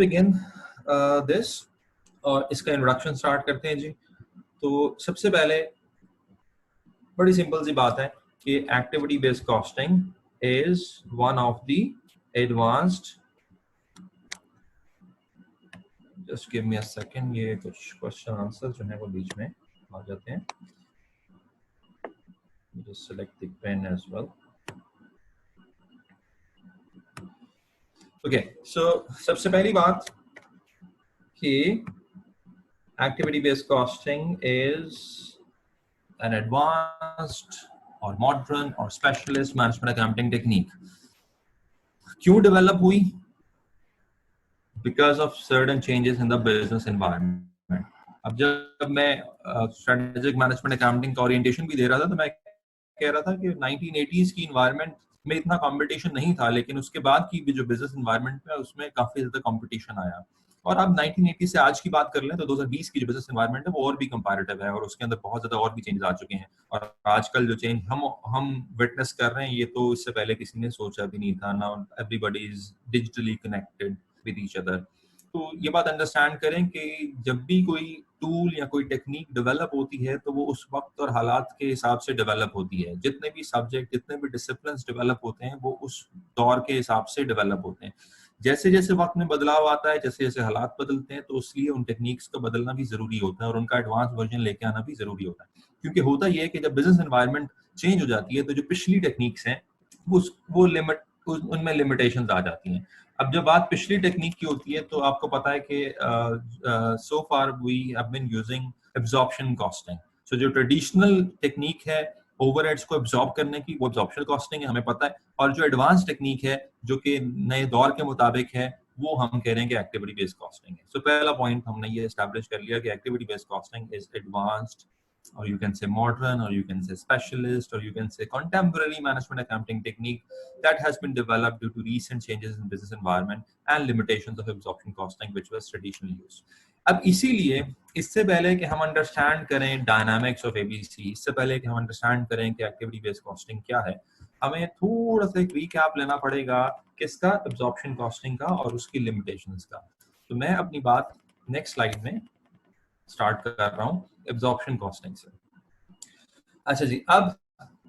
Begin this और इसका introduction start करते हैं जी। तो सबसे पहले बड़ी सिंपल सी बात है कि activity based costing is one of the advanced, just give me a second, ये कुछ क्वेश्चन आंसर जो है वो बीच में आ जाते हैं। Just select the pen as well. Okay, so सबसे पहली बात कि activity based costing is an advanced or modern or specialist management accounting technique. क्यों डेवलप हुई? Because of certain changes in the business environment. अब जब मैं स्ट्रेटेजिक मैनेजमेंट अकाउंटिंग का ओरिएंटेशन भी दे रहा था तो मैं कह रहा था कि 1980s की इन्वायरमेंट में इतना कंपटीशन नहीं था, लेकिन उसके बाद की भी जो बिजनेस इन्वायरमेंट में उसमें काफी ज्यादा कंपटीशन आया। और अब 1980 से आज की बात कर लें तो 2020 की जो बिजनेस एनवायरनमेंट है वो और भी कंपैरेटिव है और उसके अंदर बहुत ज्यादा और भी चेंजेस आ चुके हैं। और आजकल जो चेंज हम विटनेस कर रहे हैं ये तो इससे पहले किसी ने सोचा भी नहीं था। Now everybody is digitally connected with each other. तो ये बात अंडरस्टैंड करें कि जब भी कोई टूल या कोई टेक्निक डेवलप होती है तो वो उस वक्त और हालात के हिसाब से डेवलप होती है। जितने भी सब्जेक्ट, जितने भी डिसिप्लिन डेवलप होते हैं वो उस दौर के हिसाब से डेवलप होते हैं। जैसे जैसे वक्त में बदलाव आता है, जैसे जैसे हालात बदलते हैं, तो उसलिए उन टेक्निक्स का बदलना भी जरूरी होता है और उनका एडवांस वर्जन लेके आना भी जरूरी होता है। क्योंकि होता यह है कि जब बिजनेस एनवायरनमेंट चेंज हो जाती है तो जो पिछली टेक्निक्स हैं वो लिमिट, उनमें लिमिटेशंस आ जाती हैं। अब जब बात पिछली टेक्निक की होती है तो आपको पता है कि so far we have been using absorption costing. So जो ट्रेडिशनल टेक्निक है ओवरहेड्स को एब्जॉर्ब करने की, वो एब्जॉर्प्शन कॉस्टिंग है, हमें पता है। और जो एडवांस टेक्निक है जो कि नए दौर के मुताबिक है वो हम कह रहे हैं कि एक्टिविटी बेस्ड कॉस्टिंग है। सो पहला पॉइंट हमने ये एस्टैब्लिश कर लिया कि activity based costing is advanced, or you can say modern, or you can say specialist, or you can say contemporary management accounting technique that has been developed due to recent changes in business environment and limitations of absorption costing which was traditionally used. अब इसीलिए इससे पहले कि हम understand करें dynamics of ABC, इससे पहले कि हम अंडरस्टैंड करें कि एक्टिविटी बेस्ड कॉस्टिंग क्या है, हमें थोड़ा सा एक रिकैप लेना पड़ेगा किसका, एब्जॉर्प्शन कॉस्टिंग का और उसकी लिमिटेशंस का। तो मैं अपनी बात नेक्स्ट स्लाइड में स्टार्ट कर रहा हूं एब्जॉर्प्शन कॉस्टिंग से। अच्छा जी, अब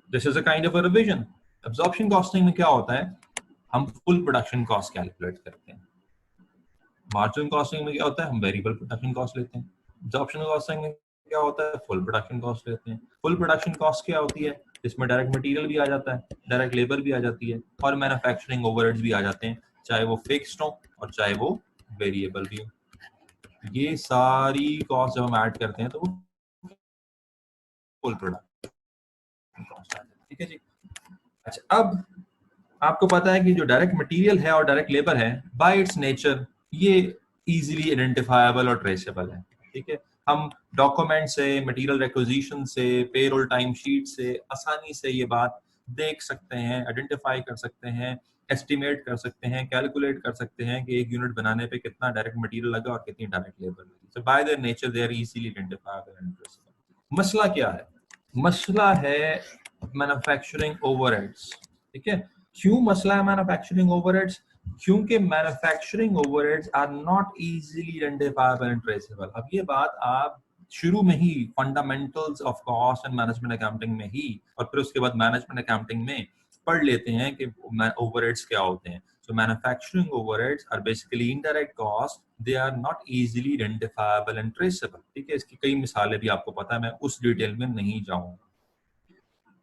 this is a kind of a revision. Absorption costing में क्या होता है, हम फुल प्रोडक्शन कॉस्ट कैलकुलेट करते हैं। मार्जिनल कॉस्टिंग में क्या होता है, हम वेरिएबल प्रोडक्शन कॉस्ट लेते हैं। एब्जॉर्प्शन कॉस्टिंग में क्या होता है, फुल प्रोडक्शन कॉस्ट लेते हैं। फुल प्रोडक्शन कॉस्ट क्या होती है, इसमें डायरेक्ट मटेरियल भी आ जाता है, डायरेक्ट लेबर भी आ जाती है और मैन्युफैक्चरिंग ओवरहेड्स भी आ जाते हैं, चाहे वो फिक्स्ड हो और चाहे वो वेरिएबल भी हो। ये सारी कॉस्ट जब हम ऐड करते हैं तो फुल प्रोडक्ट कॉस्ट आ जाती है। ठीक है जी। अच्छा, अब आपको पता है कि जो डायरेक्ट मटेरियल है और डायरेक्ट लेबर है बाय इट्स नेचर ये इजीली आइडेंटिफाएबल और ट्रेसेबल है। ठीक है, हम डॉक्यूमेंट से, मटेरियल रिक्विजिशन से, पेरोल टाइम शीट से आसानी से ये बात देख सकते हैं, आइडेंटिफाई कर सकते हैं, एस्टिमेट कर सकते हैं, कैलकुलेट कर सकते हैं कि एक यूनिट बनाने पे कितना डायरेक्ट मटेरियल लगा और कितनी डायरेक्ट लेबर लगी। So by their nature they are easily identifiable and traceable. मसला क्या है, मसला है मैन्युफैक्चरिंग ओवरहेड्स। ठीक है, क्यों मसला है मैन्युफैक्चरिंग ओवरहेड्स, क्योंकि manufacturing overheads are not easily identifiable and traceable. अब ये बात आप शुरू में ही fundamentals of cost and management accounting में ही और फिर उसके बाद मैनेजमेंट अकाउंटिंग में पढ़ लेते हैं कि ओवरहेड्स क्या होते हैं। So manufacturing overheads are basically indirect costs. They are not easily identifiable and traceable. ठीक है, इसकी कई मिसालें भी आपको पता है, मैं उस डिटेल में नहीं जाऊंगा।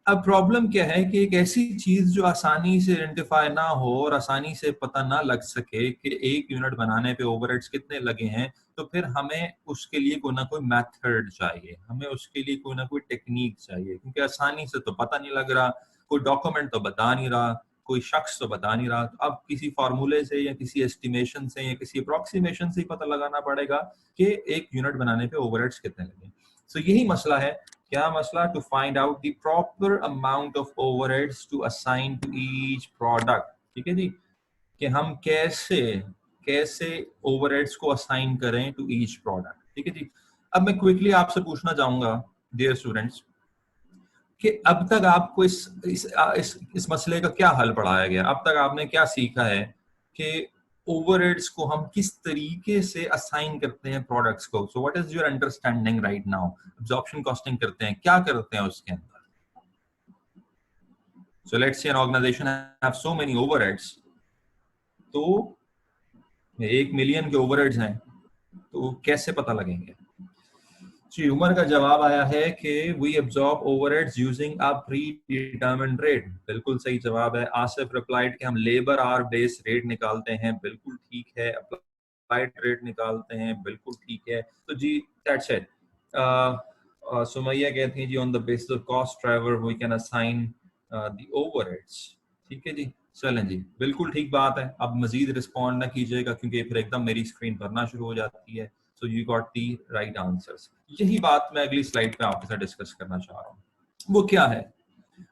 अब प्रॉब्लम क्या है कि एक ऐसी चीज जो आसानी से आइडेंटिफाई ना हो और आसानी से पता ना लग सके कि एक यूनिट बनाने पे ओवरहेड्स कितने लगे हैं, तो फिर हमें उसके लिए कोई ना कोई मेथड चाहिए, हमें उसके लिए कोई ना कोई टेक्निक चाहिए। क्योंकि आसानी से तो पता नहीं लग रहा, कोई डॉक्यूमेंट तो बता नहीं रहा, कोई शख्स तो बता नहीं रहा। तो अब किसी फॉर्मूले से या किसी एस्टिमेशन से या किसी अप्रोक्सीमेशन से पता लगाना पड़ेगा कि एक यूनिट बनाने पे ओवरहेड्स कितने लगे। सो यही मसला है। क्या मसला, to find out the proper amount of overheads to assign to each product. ठीक है जी, कि हम कैसे कैसे ओवरहेड्स को असाइन करें टू ईच प्रोडक्ट। ठीक है जी। अब मैं क्विकली आपसे पूछना चाहूंगा डियर स्टूडेंट्स कि अब तक आपको इस मसले का क्या हल पढ़ाया गया, अब तक आपने क्या सीखा है कि ओवरहेड्स को हम किस तरीके से असाइन करते हैं प्रोडक्ट्स को. So what is your understanding right now? Absorption costing करते हैं, क्या करते हैं उसके अंदर? So let's say an organization have so many overheads. तो 1 मिलियन के ओवरहेड्स हैं, तो कैसे पता लगेंगे? जी, उमर का जवाब आया है कि we absorb overheads using a predetermined rate. बिल्कुल सही जवाब है. आसिफ replied कि हम लेबर आवर बेस्ड रेट निकालते हैं. बिल्कुल ठीक है. अप्लाइड रेट निकालते हैं. बिल्कुल ठीक है. तो जी that's it. सुमैया कहती हैं जी on the basis of cost driver we can assign the overheads. ठीक है जी. चलें जी, बिल्कुल ठीक बात है. अब मजीद रिस्पॉन्ड ना कीजिएगा क्योंकि फिर एकदम मेरी स्क्रीन भरना शुरू हो जाती है. So you got the right answers. यही बात मैं अगली स्लाइड पे आपके साथ डिस्कस करना चाह रहा हूँ. वो क्या है?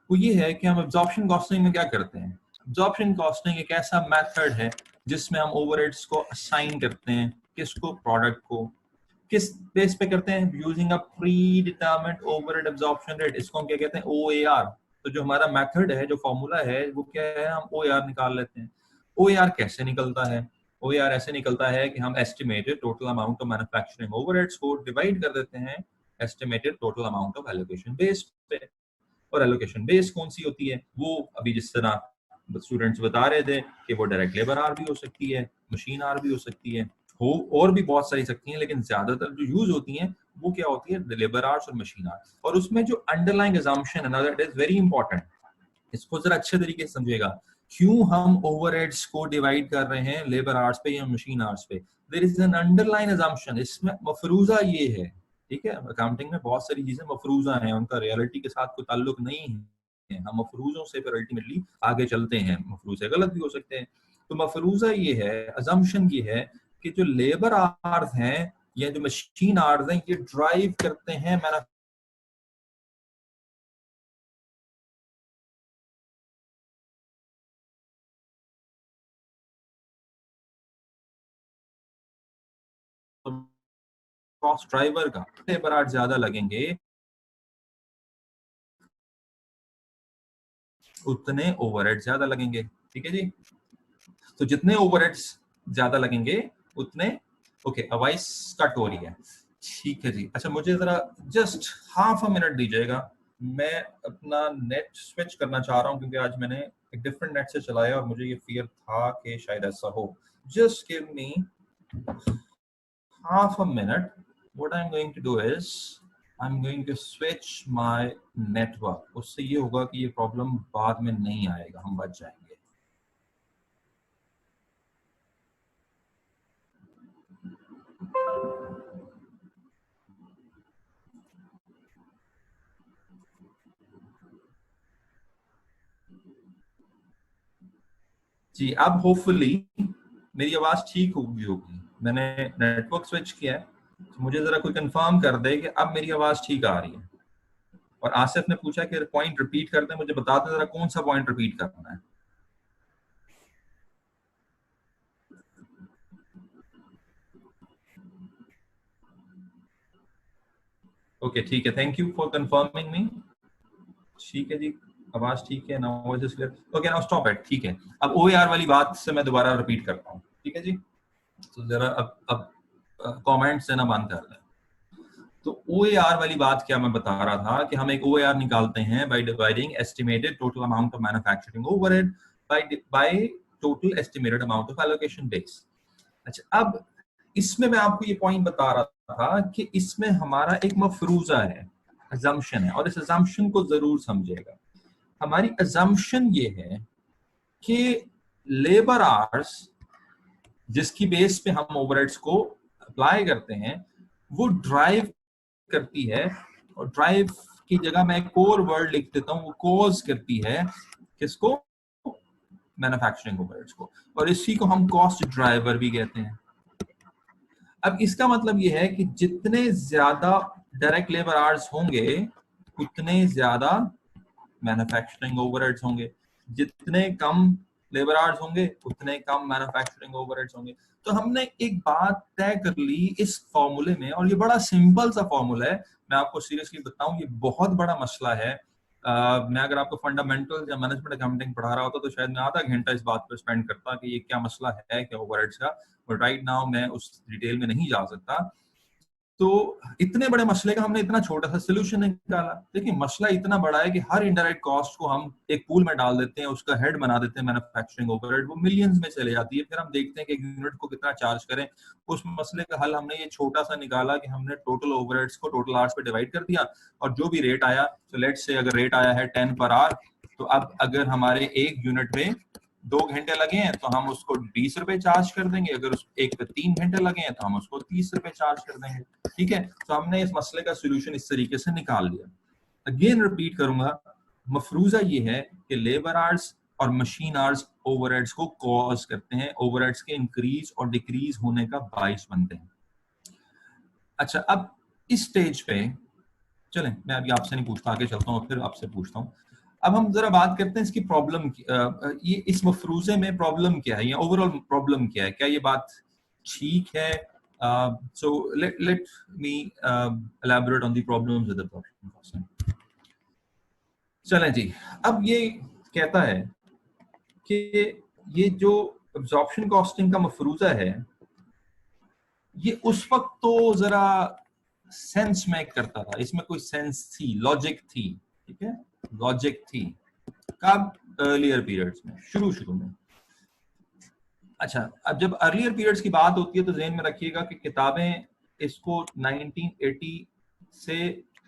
वो ये है कि हम एब्जॉर्प्शन कॉस्टिंग में क्या करते हैं. एब्जॉर्प्शन कॉस्टिंग एक ऐसा मेथड है जिसमें हम ओवरहेड्स को असाइन करते हैं. किसको? प्रोडक्ट को. किस बेस पे करते हैं? Using a pre determined overhead absorption rate. इसको हम क्या कहते हैं? OAR. तो जो हमारा मेथड है, जो फॉर्मूला है, वो क्या है? हम OAR निकाल लेते हैं. OAR कैसे निकलता है? OAR ऐसे निकलता है कि हम estimated total amount of manufacturing overheads को डिवाइड कर देते हैं estimated total amount of allocation base पे. और एलोकेशन बेस कौन सी होती है? वो अभी जिस तरह स्टूडेंट्स बता रहे थे कि वो डायरेक्ट लेबर आर भी हो सकती है, मशीन आर भी हो सकती है, हो और भी बहुत सारी सकती हैं, लेकिन ज्यादातर जो यूज होती हैं वो क्या होती है? लेबर आर्स और मशीन आर. और उसमें जो अंडरलाइंग असम्पशन है ना, दैट इज वेरी इंपॉर्टेंट. इसको जरा अच्छे तरीके से समझिएगा. क्यों हम ओवरहेड्स को डिवाइड कर रहे हैं लेबर आवर्स पे या मशीन आवर्स पे? There is an underlying assumption. इसमें मफरूजा ये है, ठीक है, अकाउंटिंग में बहुत सारी चीजें मफरूजा हैं, उनका रियलिटी के साथ कोई ताल्लुक नहीं है. हम मफरूजों से फिर अल्टीमेटली आगे चलते हैं. मफरूजे गलत भी हो सकते हैं. तो मफरूजा ये है, असम्पशन ये है कि जो लेबर आवर्स हैं या जो मशीन आवर्स हैं, ये ड्राइव करते हैं कॉस्ट ड्राइवर का. लेबर आवर्स ज्यादा लगेंगे उतने ओवरहेड ज्यादा लगेंगे. ठीक है जी. तो जितने ओवरहेड्स ज्यादा लगेंगे उतने. ओके, वॉइस कट हो रही है. ठीक है जी. अच्छा, मुझे जरा जस्ट हाफ अ मिनट दीजिएगा. मैं अपना नेट स्विच करना चाह रहा हूँ क्योंकि आज मैंने एक डिफरेंट नेट से चलाया और मुझे ये फियर था कि शायद ऐसा हो. Just give me half a minute. What I'm going to do is I'm going to switch my network. उससे ये होगा कि ये प्रॉब्लम बाद में नहीं आएगा, हम बच जाएंगे. जी, अब होपफुली मेरी आवाज ठीक होगी. मैंने नेटवर्क स्विच किया है, तो मुझे जरा कोई कंफर्म कर दे कि अब मेरी आवाज ठीक आ रही है. और आसिफ ने पूछा कि पॉइंट रिपीट कर दे. मुझे बता दे जरा कौन सा पॉइंट रिपीट करना है. ओके, ठीक है. थैंक यू फॉर कंफर्मिंग मी. ठीक है जी, आवाज ठीक है. Now voice is clear. Okay, now stop it. ठीक है. अब OAR वाली बात से मैं दोबारा रिपीट करता हूँ. ठीक है जी. तो जरा अब कमेंट से ना बंद कर दें. तो OAR वाली बात क्या मैं बता रहा था कि हम एक OAR निकालते हैं by dividing estimated total amount of manufacturing overhead by total estimated amount of allocation base. अच्छा, अब इसमें मैं आपको ये पॉइंट बता रहा था कि इसमें हमारा एक मफरूजा है, असम्पशन है, और इस असम्पशन को जरूर समझिएगा. हमारी असम्पशन ये है कि लेबर आवर्स जिसकी बेस पे हम ओवरहेड्स को अप्लाई करते हैं वो ड्राइव करती है. और ड्राइव की जगह मैं एक और वर्ड लिख देता हूँ, वो कॉज करती है. किसको? मैन्युफैक्चरिंग ओवरहेड्स को. और इसी को हम कॉस्ट ड्राइवर भी कहते हैं. अब इसका मतलब ये है कि जितने ज्यादा डायरेक्ट लेबर आवर्स होंगे उतने ज्यादा मैन्युफैक्चरिंग ओवरहेड्स होंगे. जितने कम लेबर आवर्स होंगे उतने कम मैन्युफैक्चरिंग ओवरहेड्स होंगे. तो हमने एक बात तय कर ली इस फॉर्मूले में, और ये बड़ा सिंपल सा फॉर्मूला है. मैं आपको सीरियसली बताऊं, ये बहुत बड़ा मसला है मैं अगर आपको फंडामेंटल या मैनेजमेंट अकाउंटिंग पढ़ा रहा होता तो शायद मैं आधा घंटा इस बात पर स्पेंड करता कि ये क्या मसला है क्या ओवरहेड्स का, बट राइट नाउ मैं उस डिटेल में नहीं जा सकता। तो इतने बड़े मसले का हमने इतना छोटा सा सोल्यूशन निकाला। देखिए मसला इतना बड़ा है कि हर इनडायरेक्ट कॉस्ट को हम एक पूल में डाल देते हैं, उसका हेड बना देते हैं मैन्युफैक्चरिंग ओवरहेड, वो मिलियंस में चले जाती है। फिर हम देखते हैं कि एक यूनिट को कितना चार्ज करें। उस मसले का हल हमने ये छोटा सा निकाला कि हमने टोटल ओवरहेड्स को टोटल आवर्स पे डिवाइड कर दिया, और जो भी रेट आया, तो लेट्स से अगर रेट आया है 10 पर आवर, तो अब अगर हमारे एक यूनिट में 2 घंटे लगे हैं तो हम उसको 20 रुपए चार्ज कर देंगे, अगर उस एक पे 3 घंटे लगे हैं तो हम उसको 30 रुपए चार्ज कर देंगे। ठीक है, तो हमने इस मसले का सोल्यूशन इस तरीके से निकाल लिया। अगेन रिपीट करूंगा, मफरूजा ये है कि लेबर आवर्स और मशीन आवर्स ओवरहेड्स को कॉज करते हैं, ओवरहेड्स के इंक्रीज और डिक्रीज होने का बाइस बनते हैं। अच्छा, अब इस स्टेज पे चलें, मैं अभी आपसे नहीं पूछता, आगे चलता हूँ फिर आपसे पूछता हूँ। अब हम जरा बात करते हैं इसकी प्रॉब्लम की, ये इस मफरूजे में प्रॉब्लम क्या है या ओवरऑल प्रॉब्लम क्या है, क्या ये बात ठीक है? सो let me elaborate on the problems with the problem. चलें जी, अब ये कहता है कि ये जो एब्जॉर्प्शन कॉस्टिंग का मफरूजा है, ये उस वक्त तो जरा सेंस मेक करता था, इसमें कोई सेंस थी, लॉजिक थी, ठीक है, लॉजिक थी। कब? अर्लियर पीरियड्स में, शुरू में। अच्छा, अब जब अर्लियर पीरियड्स की बात होती है तो ज़हन में रखिएगा कि किताबें इसको 1980 से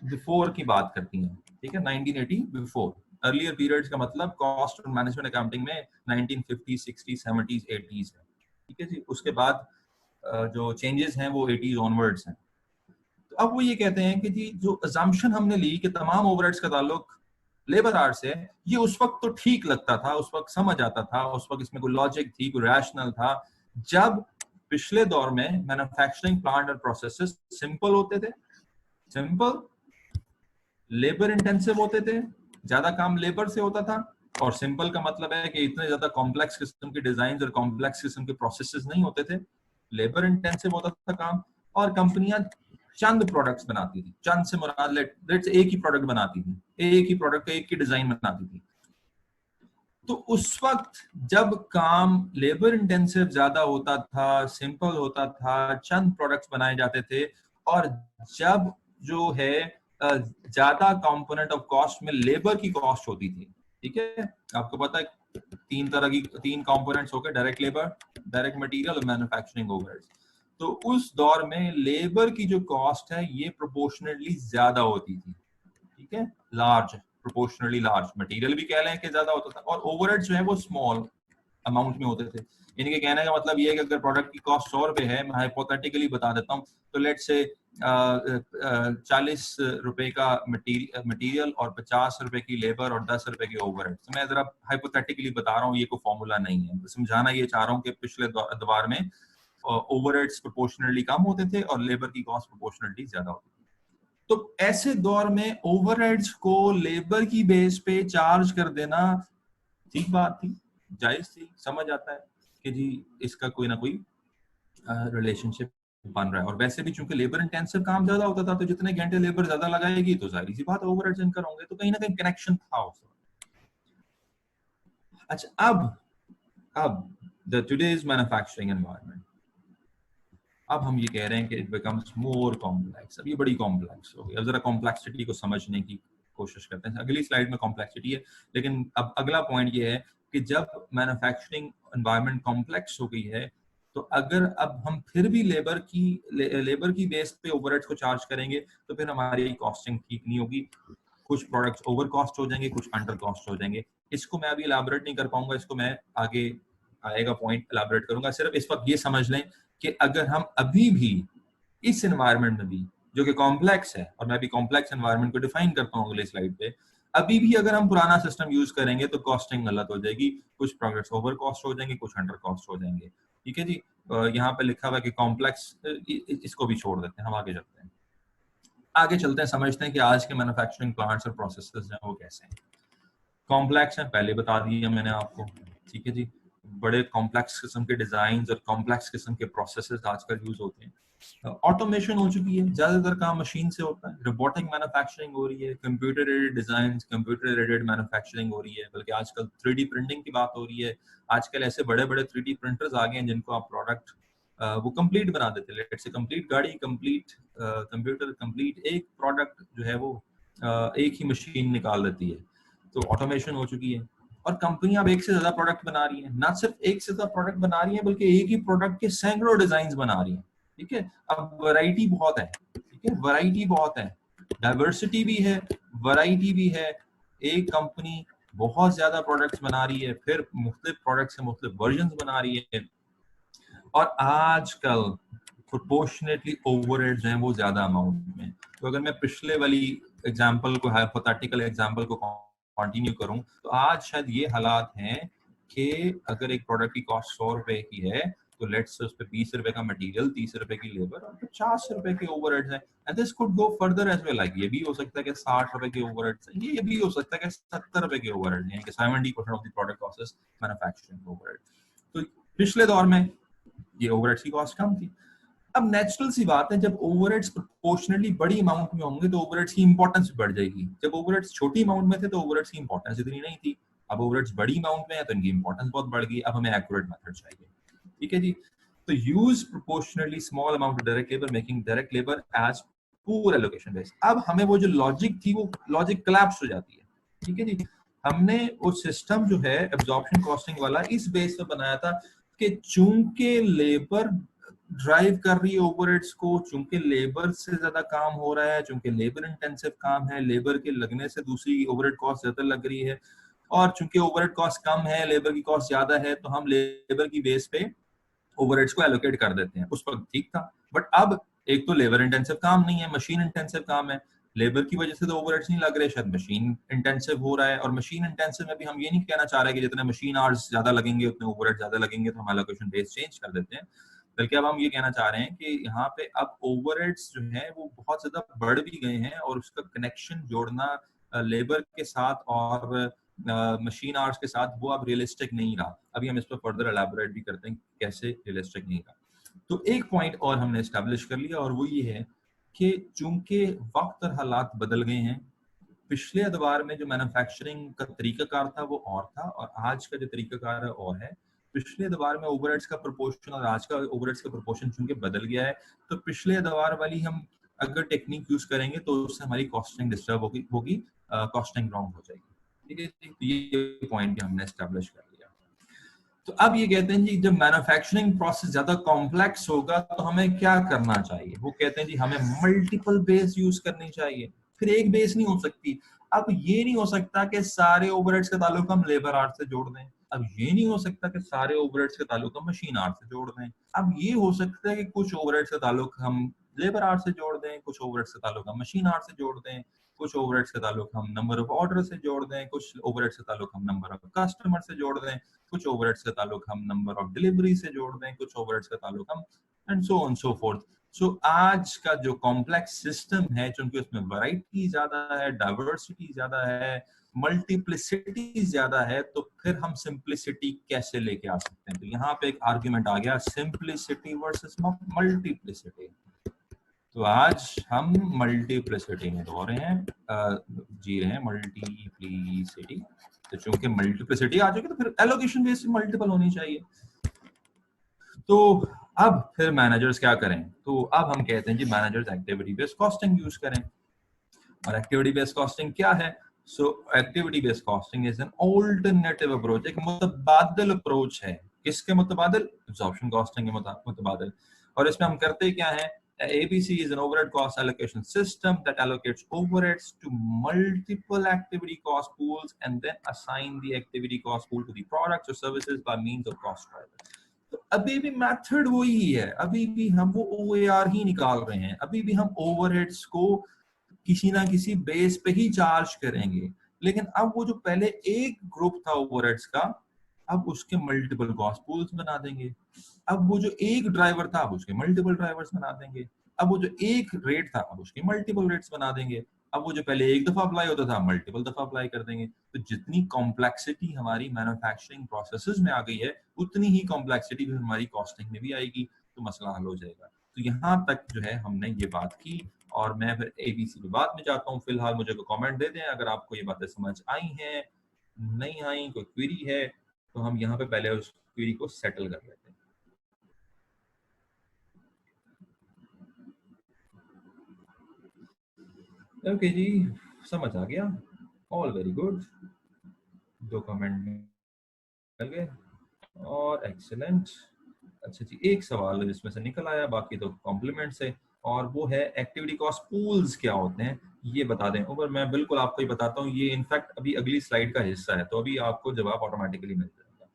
बिफोर की बात करती हैं, ठीक है, 1980 बिफोर। अर्लियर पीरियड्स का मतलब कॉस्ट और मैनेजमेंट अकाउंटिंग में 1950, 60, 70, 80s है, ठीक है जी। उसके बाद जो चेंजेस हैं वो 80s ऑनवर्ड्स हैं। तो अब वो ये कहते हैं कि जी जो अजम्पशन हमने ली कि तमाम ओवरहेड्स का ताल्लुक लेबर आवर्स से, ये उस वक्त तो ठीक लगता था, उस वक्त समझ आता था, उस वक्त इसमें कोई लॉजिक थी, कोई रैशनल था, जब पिछले दौर में मैन्युफैक्चरिंग प्लांट और प्रोसेसेस सिंपल होते थे, सिंपल, लेबर इंटेंसिव होते थे, ज्यादा काम लेबर से होता था, और सिंपल का मतलब है कि इतने ज्यादा कॉम्प्लेक्स किस्म के डिजाइन और कॉम्प्लेक्स किस्म के प्रोसेसेस नहीं होते थे, लेबर इंटेंसिव होता था काम, और कंपनियां चंद प्रोडक्ट्स बनाती थी, चंद से मुराद लेट्स एक ही प्रोडक्ट बनाती थी, एक ही प्रोडक्ट का एक ही डिजाइन बनाती थी। तो उस वक्त जब काम लेबर इंटेंसिव ज्यादा होता था, सिंपल होता था, चंद प्रोडक्ट्स बनाए जाते थे, और जब जो है ज्यादा कंपोनेंट ऑफ कॉस्ट में लेबर की कॉस्ट होती थी, ठीक है, आपको पता है तीन कंपोनेंट्स हो गए, डायरेक्ट लेबर, डायरेक्ट मटेरियल और मैन्युफैक्चरिंग ओवरहेड्स। तो उस दौर में लेबर की जो कॉस्ट है ये प्रोपोर्शनली ज्यादा होती थी, ठीक है, लार्ज, प्रोपोर्शनली लार्ज, मटेरियल भी कह लें कि ज्यादा होता था, और ओवरहेड्स जो है वो स्मॉल अमाउंट में होते थे। इनके कहने का मतलब ये है कि अगर प्रोडक्ट की कॉस्ट 100 रुपए है, मैं हाइपोथेटिकली बता देता हूँ, तो लेट से 40 रुपए का मटेरियल और 50 रुपए की लेबर और 10 रुपए की ओवरहेड। तो मैं जरा हाइपोथेटिकली बता रहा हूँ, ये कोई फॉर्मूला नहीं है, समझाना ये चाह रहा हूँ कि पिछले दौर में ओवरहेड्स प्रोपोर्शनली कम होते थे और लेबर की कॉस्ट प्रोपोर्शनली ज्यादा होती थी। तो ऐसे दौर में ओवरहेड्स को लेबर की बेस पे चार्ज कर देना ठीक बात थी, जायज थी, समझ आता है कि जी इसका कोई ना कोई रिलेशनशिप बन रहा है। और वैसे भी चूंकि लेबर इंटेंसिव काम ज्यादा होता था, तो जितने घंटे लेबर ज्यादा लगाएगी तो जाहिर सी बात ओवरहेड्स इनकर होंगे, तो कहीं ना कहीं कनेक्शन था उसमें। अच्छा, अब द टुडेज मैन्युफैक्चरिंग एनवायरनमेंट, अब हम ये कह रहे हैं कि इट बिकम्स मोर कॉम्प्लेक्स, अब ये बड़ी कॉम्प्लेक्स हो गई। अब जरा कॉम्प्लेक्सिटी को समझने की कोशिश करते हैं, अगली स्लाइड में कॉम्प्लेक्सिटी है, लेकिन अब अगला पॉइंट ये है कि जब मैन्युफैक्चरिंग एनवायरनमेंट कॉम्प्लेक्स हो गई है, तो अगर अब हम फिर भी लेबर की बेस पे ओवरहेड्स को चार्ज करेंगे, तो फिर हमारी कॉस्टिंग ठीक नहीं होगी, कुछ प्रोडक्ट्स ओवर कॉस्ट हो जाएंगे, कुछ अंडर कॉस्ट हो जाएंगे। इसको मैं अभी इलाबोरेट नहीं कर पाऊंगा, इसको मैं आगे आएगा पॉइंट इलाबोरेट करूंगा। सिर्फ इस वक्त ये समझ लें कि अगर हम अभी भी इस एनवायरनमेंट में भी, जो कि कॉम्प्लेक्स है, और मैं अभी कॉम्प्लेक्स एनवायरनमेंट को डिफाइन करता हूँ अगले स्लाइड पे, अभी भी अगर हम पुराना सिस्टम यूज करेंगे तो कॉस्टिंग गलत हो जाएगी, कुछ प्रोडक्ट्स ओवर कॉस्ट हो जाएंगे, कुछ अंडर कॉस्ट हो जाएंगे, ठीक है जी। यहाँ पे लिखा हुआ है कि कॉम्प्लेक्स, इसको भी छोड़ देते हैं, हम आगे चलते हैं, समझते हैं कि आज के मैन्युफैक्चरिंग प्लांट्स और प्रोसेसेस हैं वो कैसे हैं। कॉम्प्लेक्स है, पहले बता दिया मैंने आपको, ठीक है जी। बड़े कॉम्प्लेक्स किस्म के डिजाइन और कॉम्प्लेक्स किस्म के प्रोसेसेस आजकल यूज होते हैं। ऑटोमेशन हो चुकी है, ज्यादातर काम मशीन से होता है, रोबोटिक मैन्युफैक्चरिंग हो रही है, computer aided design, computer aided manufacturing हो रही है, बल्कि आजकल 3D प्रिंटिंग की बात हो रही है। आजकल ऐसे बड़े बड़े 3D प्रिंटर्स आ गए हैं जिनको आप प्रोडक्ट वो कंप्लीट बना देते हैं। लेट्स से कंप्लीट गाड़ी, कंप्लीट कंप्यूटर, कंप्लीट एक प्रोडक्ट जो है वो एक ही मशीन निकाल देती है। तो ऑटोमेशन हो चुकी है और कंपनियां अब एक से ज्यादा प्रोडक्ट बना रही हैं, ना सिर्फ एक से ज्यादा प्रोडक्ट बना रही हैं बल्कि एक ही प्रोडक्ट के सैकड़ों डिजाइन बना रही हैं। ठीक है, अब वैरायटी बहुत है, ठीक है, वैरायटी बहुत है, डाइवर्सिटी भी है, वैरायटी भी है। एक कंपनी बहुत ज्यादा प्रोडक्ट्स बना रही है, फिर मुख्तलिफ प्रोडक्ट्स के मुख्तलिफ वर्जन्स बना रही है, और आजकल प्रोपोर्शनेटली ओवरहेड्स हैं वो ज्यादा अमाउंट में। तो अगर मैं पिछले वाली एग्जांपल को, हाइपोथेटिकल एग्जांपल को कंटिन्यू करूं, तो आज शायद ये हालात हैं कि अगर एक प्रोडक्ट की कॉस्ट 100 रुपए की है, तो लेट्स से उस पर 20 रुपए का मटेरियल, 30 रुपए की लेबर और 50 रुपए के ओवरहेड्स हैं। And this could go further as well, like ये भी हो सकता है कि 60 रुपए के ओवरहेड्स हैं, ये भी हो सकता है कि 70 रुपए के ओवरहेड्स हैं, कि 70% of the product cost is manufacturing overhead. तो पिछले दौर में ये ओवरहेड्स की कॉस्ट कम थी। अब नेचुरल सी बात है, जब ओवरहेड्स प्रोपोर्शनली बड़ी अमाउंट में होंगे तो ओवरहेड्स की इंपॉर्टेंस बढ़ जाएगी। जब ओवरहेड्स छोटी अमाउंट में थे तो ओवरहेड्स की इंपॉर्टेंस इतनी नहीं थी, अब ओवरहेड्स बड़ी अमाउंट में है तो इनकी इंपॉर्टेंस बहुत बढ़ गई। अब हमें एक्यूरेट मेथड चाहिए, ठीक है जी। तो use proportionally small amount of direct labour, making direct labour as poor allocation base. अब हमें वो जो लॉजिक थी वो लॉजिक कोलैप्स हो जाती है, ठीक है जी। हमने वो सिस्टम जो है एब्जॉर्प्शन कॉस्टिंग वाला इस बेस पे बनाया था कि चूंकि लेबर ड्राइव कर रही है ओवरहेड्स को, चूंकि लेबर से ज्यादा काम हो रहा है, चूंकि लेबर इंटेंसिव काम है, लेबर के लगने से दूसरी ओवरहेड कॉस्ट ज्यादा लग रही है, और चूंकि ओवरहेड कॉस्ट कम है, लेबर की कॉस्ट ज्यादा है, तो हम लेबर की बेस पे ओवरहेड्स को एलोकेट कर देते हैं। उस वक्त ठीक था, बट अब एक तो लेबर इंटेंसिव काम नहीं है, मशीन इंटेंसिव काम है, लेबर की वजह से तो ओवरहेड्स नहीं लग रहे, शायद मशीन इंटेंसिव हो रहा है। और मशीन इंटेंसिव में भी हम ये नहीं कहना चाह रहे कि जितने मशीन आवर्स ज्यादा लगेंगे उतने ओवरहेड ज्यादा लगेंगे तो हम एलोकेशन बेस चेंज कर देते हैं, बल्कि अब हम ये कहना चाह रहे हैं कि यहाँ पे अब ओवरहेड्स जो है वो बहुत ज्यादा बढ़ भी गए हैं, और उसका कनेक्शन जोड़ना लेबर के साथ और मशीन आवर्स के साथ वो अब रियलिस्टिक नहीं रहा। अभी हम इस पर फर्दर एलैबोरेट भी करते हैं कैसे रियलिस्टिक नहीं रहा। तो एक पॉइंट और हमने एस्टेब्लिश कर लिया, और वो ये है कि चूंकि वक्त और हालात बदल गए हैं, पिछले अदवार में जो मैन्युफैक्चरिंग का तरीकाकार था वो और था, और आज का जो तरीकाकार है और है। पिछले अदवार में ओवरहेड्स का प्रोपोर्शन और आज का ओवरहेड्स का प्रोपोर्शन चूंकि बदल गया है, तो पिछले अदवार वाली हम अगर टेक्निक यूज करेंगे तो उससे हमारी कॉस्टिंग डिस्टर्ब होगी, कॉस्टिंग रॉन्ग हो जाएगी, ठीक है जी। तो ये पॉइंट हमने एस्टेब्लिश कर लिया। तो अब ये कहते हैं जी, जब मैन्युफैक्चरिंग प्रोसेस ज्यादा कॉम्प्लेक्स होगा तो हमें क्या करना चाहिए। वो कहते हैं जी हमें मल्टीपल बेस यूज करनी चाहिए, फिर एक बेस नहीं हो सकती। अब ये नहीं हो सकता कि सारे ओवरहेड्स का ताल्लुक हम लेबर आर्ट से जोड़ दें, अब ये नहीं हो सकता कि सारे ओवरहेड्स का ताल्लुक हम मशीन आर्ट से जोड़ दें। अब ये हो सकता है कि कुछ ओवरहेड्स का ताल्लुक हम लेबर आर्ट से जोड़ दें, कुछ ओवरहेड्स का ताल्लुक हम मशीन आर्ट से जोड़ दें, कुछ ओवरहेड्स का ताल्लुक हम नंबर ऑफ ऑर्डर से जोड़ दें, कुछ ओवरहेड्स का ताल्लुक हम नंबर ऑफ कस्टमर से जोड़ दें, कुछ ओवरहेड्स का ताल्लुक हम नंबर ऑफ डिलीवरी से जोड़ दें, कुछ ओवरहेड्स का ताल्लुक हम and so on so forth. So आज का जो कॉम्प्लेक्स सिस्टम है, क्योंकि उसमें वैरायटी ज्यादा है, डाइवर्सिटी ज्यादा है, मल्टीप्लिसिटी ज्यादा है, तो फिर हम सिंप्लिसिटी कैसे लेके आ सकते हैं। तो यहाँ पे एक आर्ग्यूमेंट आ गया, सिंप्लिसिटी वर्सेस मल्टीप्लिसिटी। तो आज हम मल्टीप्लिसिटी में जी रहे हैं, मल्टीप्लिसिटी। तो चूंकि मल्टीप्लिसिटी आ चुकी तो फिर एलोकेशन बेस मल्टीपल होनी चाहिए। तो अब फिर मैनेजर्स क्या करें, तो अब हम कहते हैं जी managers activity based costing use करें। और एक्टिविटी बेस्ड कॉस्टिंग क्या है? So activity based costing is an alternative approach, एक मुतबादिल अप्रोच है। किसके मुतबादिल? एब्जॉर्प्शन कॉस्टिंग के मुतबादिल। और इसमें हम करते क्या है? ABC is an overhead cost allocation system that allocates overheads to multiple activity cost pools and then assign the activity cost pool to the products or services by means of cost driver. तो अभी भी method वही है, अभी भी हम वो OAR ही निकाल रहे हैं, अभी भी हम ओवरहेड्स को किसी ना किसी बेस पे ही चार्ज करेंगे। लेकिन अब वो जो पहले एक ग्रुप था ओवरहेड्स का, अब उसके मल्टीपल कॉस्ट पूल्स बना देंगे। अब वो जो एक ड्राइवर था अब उसके मल्टीपल ड्राइवर्स बना देंगे। अब वो जो एक रेट था अब उसके मल्टीपल रेट्स बना देंगे। अब वो जो पहले एक दफा अप्लाई होता था मल्टीपल दफा अप्लाई कर देंगे। तो जितनी कॉम्प्लेक्सिटी हमारी मैन्युफैक्चरिंग प्रोसेसेस में आ गई है उतनी ही कॉम्प्लेक्सिटी भी हमारी कॉस्टिंग में भी आएगी, तो मसला हल हो जाएगा। तो यहाँ तक जो है हमने ये बात की और मैं फिर ABC पे बाद में जाता हूँ। फिलहाल मुझे को कमेंट दे दें अगर आपको ये बातें समझ आई हैं, नहीं आई, कोई क्वेरी है तो हम यहाँ पे पहले उस क्वेरी को सेटल कर लेते हैं। ओके जी, समझ आ गया, ऑल वेरी गुड, 2 कमेंट मिल गए और एक्सीलेंट। अच्छा जी, एक सवाल जिसमें से निकल आया, बाकी तो कॉम्प्लीमेंट्स है, और वो है एक्टिविटी कॉस्ट पूल्स क्या होते हैं ये बता दें। ऊपर मैं बिल्कुल आपको ही बताता हूँ, ये इनफैक्ट अभी अगली स्लाइड का हिस्सा है, तो अभी आपको जवाब ऑटोमेटिकली मिल जाएगा।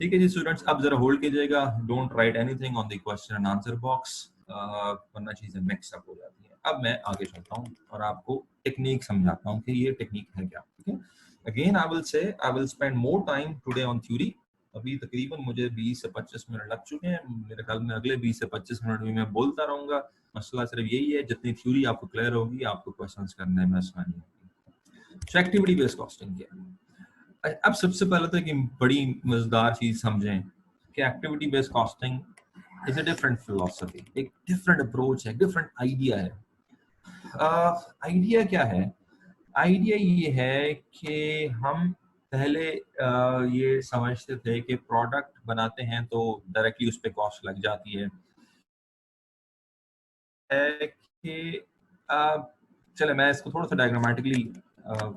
ठीक है जी स्टूडेंट्स, अब जरा होल्ड कीजिएगा, don't write anything on the question and answer box, वरना चीजें मिक्स अप हो जाती हैं। अब मैं आगे चलता हूँ और आपको टेक्निक समझाता हूँ कि ये टेक्निक है क्या। ठीक है, again I will say I will spend more time today on theory. अभी तकरीबन मुझे 20 से 25 मिनट लग चुके हैं, मेरे ख्याल में अगले 20 से 25 मिनट भी मैं बोलता रहूंगा। मसला सिर्फ यही है, जितनी थ्योरी आपको क्लियर होगी आपको क्वेश्चंस करने में आसानी होगी। एक्टिविटी बेस्ड कॉस्टिंग क्या है? अब सबसे पहले तो एक बड़ी मजेदार चीज समझें कि activity based costing is a different philosophy, एक डिफरेंट अप्रोच है, डिफरेंट आइडिया है। आइडिया क्या है? आइडिया ये है कि हम पहले ये समझते थे कि प्रोडक्ट बनाते हैं तो डायरेक्टली उस पर कॉस्ट लग जाती है कि चले मैं इसको थोड़ा सा डायग्रामेटिकली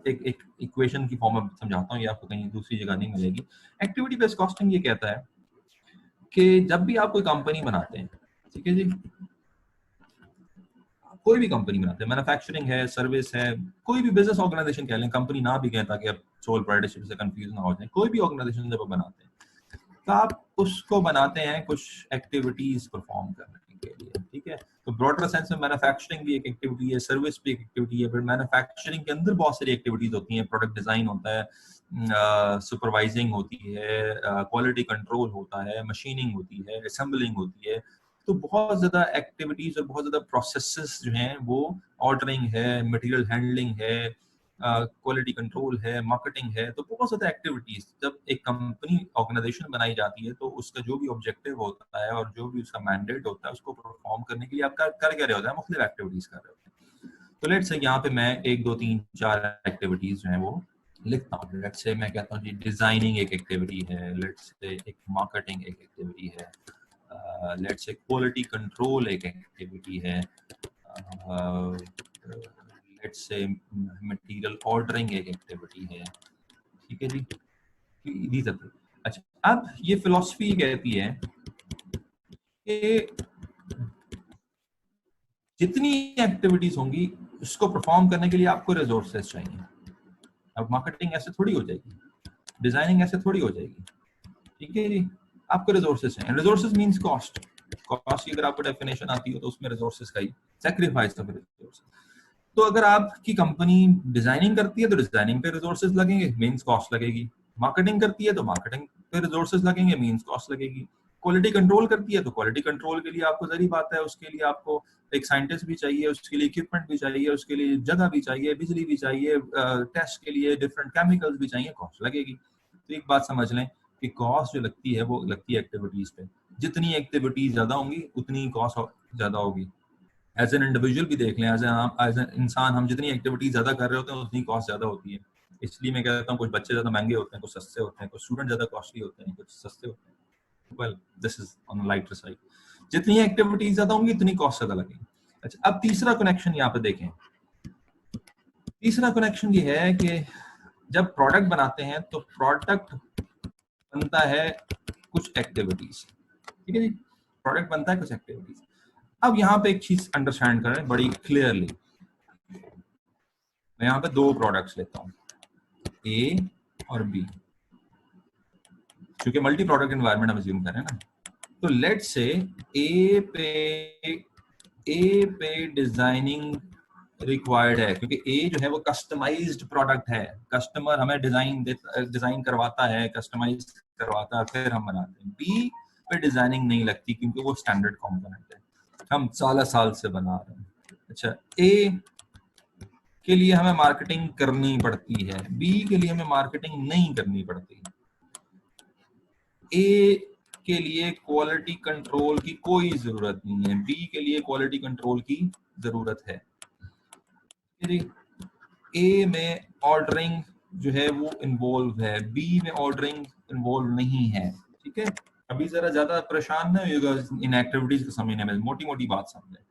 एक एक इक्वेशन की फॉर्म में समझाता हूँ, ये आपको कहीं दूसरी जगह नहीं मिलेगी। एक्टिविटी बेस्ड कॉस्टिंग ये कहता है कि जब भी आप कोई कंपनी बनाते हैं, ठीक है जी, कोई भी कंपनी बनाते हैं, मैन्युफैक्चरिंग है, सर्विस है, कोई भी बिजनेस ऑर्गेनाइजेशन कह लें, कंपनी ना भी कहें ताकि आप सोल प्रोप्राइटरशिप से कंफ्यूज ना हो जाए, कोई भी ऑर्गेनाइजेशन जब आप बनाते हैं तो आप उसको बनाते हैं कुछ एक्टिविटीज परफॉर्म करने के लिए। ठीक है, तो ब्रॉडर सेंस में मैन्युफैक्चरिंग भी एक एक्टिविटी है, सर्विस भी एक एक्टिविटी है, बट मैन्युफैक्चरिंग के अंदर बहुत सारी एक्टिविटीज होती हैं, प्रोडक्ट डिजाइन होता है, सुपरवाइजिंग होती है, क्वालिटी कंट्रोल होता है, मशीनिंग होती है, असेंबलिंग होती है। तो बहुत ज्यादा एक्टिविटीज और बहुत ज्यादा प्रोसेसेस जो हैं वो ऑर्डरिंग है, मटेरियल हैंडलिंग है, क्वालिटी कंट्रोल है, मार्केटिंग है, तो बहुत ज्यादा एक्टिविटीज। जब एक कंपनी ऑर्गेनाइजेशन बनाई जाती है तो उसका जो भी ऑब्जेक्टिव होता है और जो भी उसका मैंडेट होता है उसको परफॉर्म करने के लिए आप कर क्या रहे होते हैं, मुख्तलिफ एक्टिविटीज कर रहे होते हैं। तो लेट्स से यहाँ पे मैं 1 2 3 4 एक्टिविटीज जो है वो लिखता हूँ। लेट्स से मैं कहता हूँ जी डिजाइनिंग एक एक्टिविटी है, लेट्स से एक मार्केटिंग एक एक्टिविटी है, लेट्स से क्वालिटी कंट्रोल एक एक्टिविटी है, लेट्स से मटेरियल ऑर्डरिंग एक एक्टिविटी है। ठीक है जी, दीज आर। अच्छा, अब ये फिलॉसफी कहती है कि जितनी एक्टिविटीज होंगी उसको परफॉर्म करने के लिए आपको रिसोर्सेज चाहिए। अब मार्केटिंग ऐसे थोड़ी हो जाएगी, डिजाइनिंग ऐसे थोड़ी हो जाएगी। ठीक है जी, आपको रिसोर्सेज चाहिए। Resources means cost. कॉस्ट की अगर आपको डेफिनेशन आती हो तो उसमें रिसोर्सेज का ही सैक्रिफाइस ऑफ रिसोर्सेज। तो अगर आपकी कंपनी डिजाइनिंग करती है तो डिजाइनिंग पे रिसोर्सेज लगेंगे, मींस कॉस्ट लगेगी। मार्केटिंग करती है तो मार्केटिंग पे रिसोर्सेज लगेंगे, मींस कॉस्ट लगेगी। क्वालिटी कंट्रोल करती है तो क्वालिटी कंट्रोल के लिए आपको जरी बात है, उसके लिए आपको एक साइंटिस्ट भी चाहिए, उसके लिए इक्विपमेंट भी चाहिए, उसके लिए जगह भी चाहिए, बिजली भी चाहिए, टेस्ट के लिए डिफरेंट केमिकल्स भी चाहिए, कॉस्ट लगेगी। तो एक बात समझ लें कि कॉस्ट जो लगती है वो लगती है एक्टिविटीज पे। जितनी एक्टिविटीज ज्यादा होंगी उतनी कॉस्ट ज्यादा होगी। एज एन इंडिविजुअल भी देख लें, एज एन इंसान हम जितनी एक्टिविटी ज्यादा कर रहे होते हैं उतनी कॉस्ट ज्यादा होती है। इसलिए मैं कहता हूँ कुछ बच्चे ज्यादा महंगे होते हैं, कुछ सस्ते होते हैं, कुछ स्टूडेंट ज्यादा कॉस्टली होते हैं, कुछ सस्ते होते हैं। Well, this is on lighter side. जितनी एक्टिविटीज ज्यादा होंगी उतनी कॉस्ट ज्यादा लगेगी। अच्छा, अब तीसरा कनेक्शन यहाँ पे देखें। तीसरा कनेक्शन ये है कि जब प्रोडक्ट बनाते हैं तो प्रोडक्ट बनता है कुछ एक्टिविटीज। ठीक है जी, प्रोडक्ट बनता है कुछ एक्टिविटीज। अब यहाँ पे एक चीज अंडरस्टैंड करें बड़ी क्लियरली। मैं यहाँ पे 2 प्रोडक्ट्स लेता हूँ, ए और बी, क्योंकि मल्टी प्रोडक्ट एनवायरनमेंट हम अज्यूम कर रहे हैं ना। तो लेट्स से ए पे डिजाइनिंग रिक्वायर्ड है, क्योंकि ए जो है वो कस्टमाइज्ड प्रोडक्ट है, कस्टमर हमें डिजाइन करवाता है, कस्टमाइज करवाता है, फिर हम बनाते हैं। बी पे डिजाइनिंग नहीं लगती क्योंकि वो स्टैंडर्ड कंपोनेंट है, हम साल से बना रहे हैं। अच्छा, ए के लिए हमें मार्केटिंग करनी पड़ती है, बी के लिए हमें मार्केटिंग नहीं करनी पड़ती, ए के लिए क्वालिटी कंट्रोल की कोई जरूरत नहीं है, बी के लिए क्वालिटी कंट्रोल की जरूरत है। ए में ऑर्डरिंग जो है वो इन्वॉल्व है, बी में ऑर्डरिंग इन्वॉल्व नहीं है। ठीक है, अभी जरा ज्यादा परेशान ना होगा इन एक्टिविटीज को समझने में, मोटी मोटी बात समझे।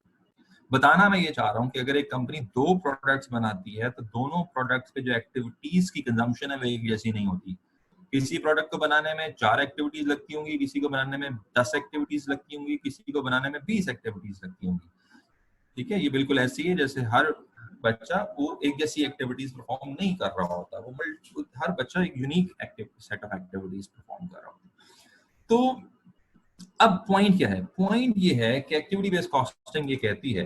बताना मैं ये चाह रहा हूँ कि अगर एक कंपनी दो प्रोडक्ट्स बनाती है तो दोनों प्रोडक्ट्स पे जो एक्टिविटीज की कंजम्पशन है वो एक जैसी नहीं होती। किसी प्रोडक्ट को बनाने में 4 एक्टिविटीज लगती होंगी, किसी को बनाने में 10 एक्टिविटीज लगती होंगी, किसी को बनाने में 20 एक्टिविटीज लगती होंगी। ठीक है, ये बिल्कुल ऐसी है जैसे हर बच्चा वो एक जैसी एक्टिविटीज परफॉर्म नहीं कर रहा होता, वो हर बच्चा एक unique set of activities perform कर रहा होता। तो अब पॉइंट क्या है? पॉइंट ये है कि एक्टिविटी बेस्ड कॉस्टिंग ये कहती है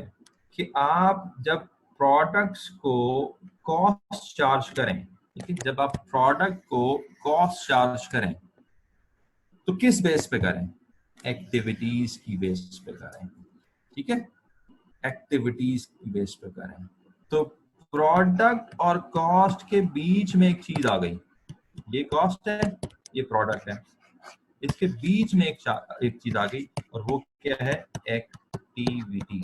कि आप जब प्रोडक्ट्स को कॉस्ट चार्ज करें, ठीक है, जब आप प्रोडक्ट को कॉस्ट चार्ज करें तो किस बेस पे करें? एक्टिविटीज की बेस पे करें। ठीक है, एक्टिविटीज की बेस पे करें। तो प्रोडक्ट और कॉस्ट के बीच में एक चीज आ गई, ये कॉस्ट है, ये प्रोडक्ट है, इसके बीच में एक चीज आ गई और वो क्या है? Activity.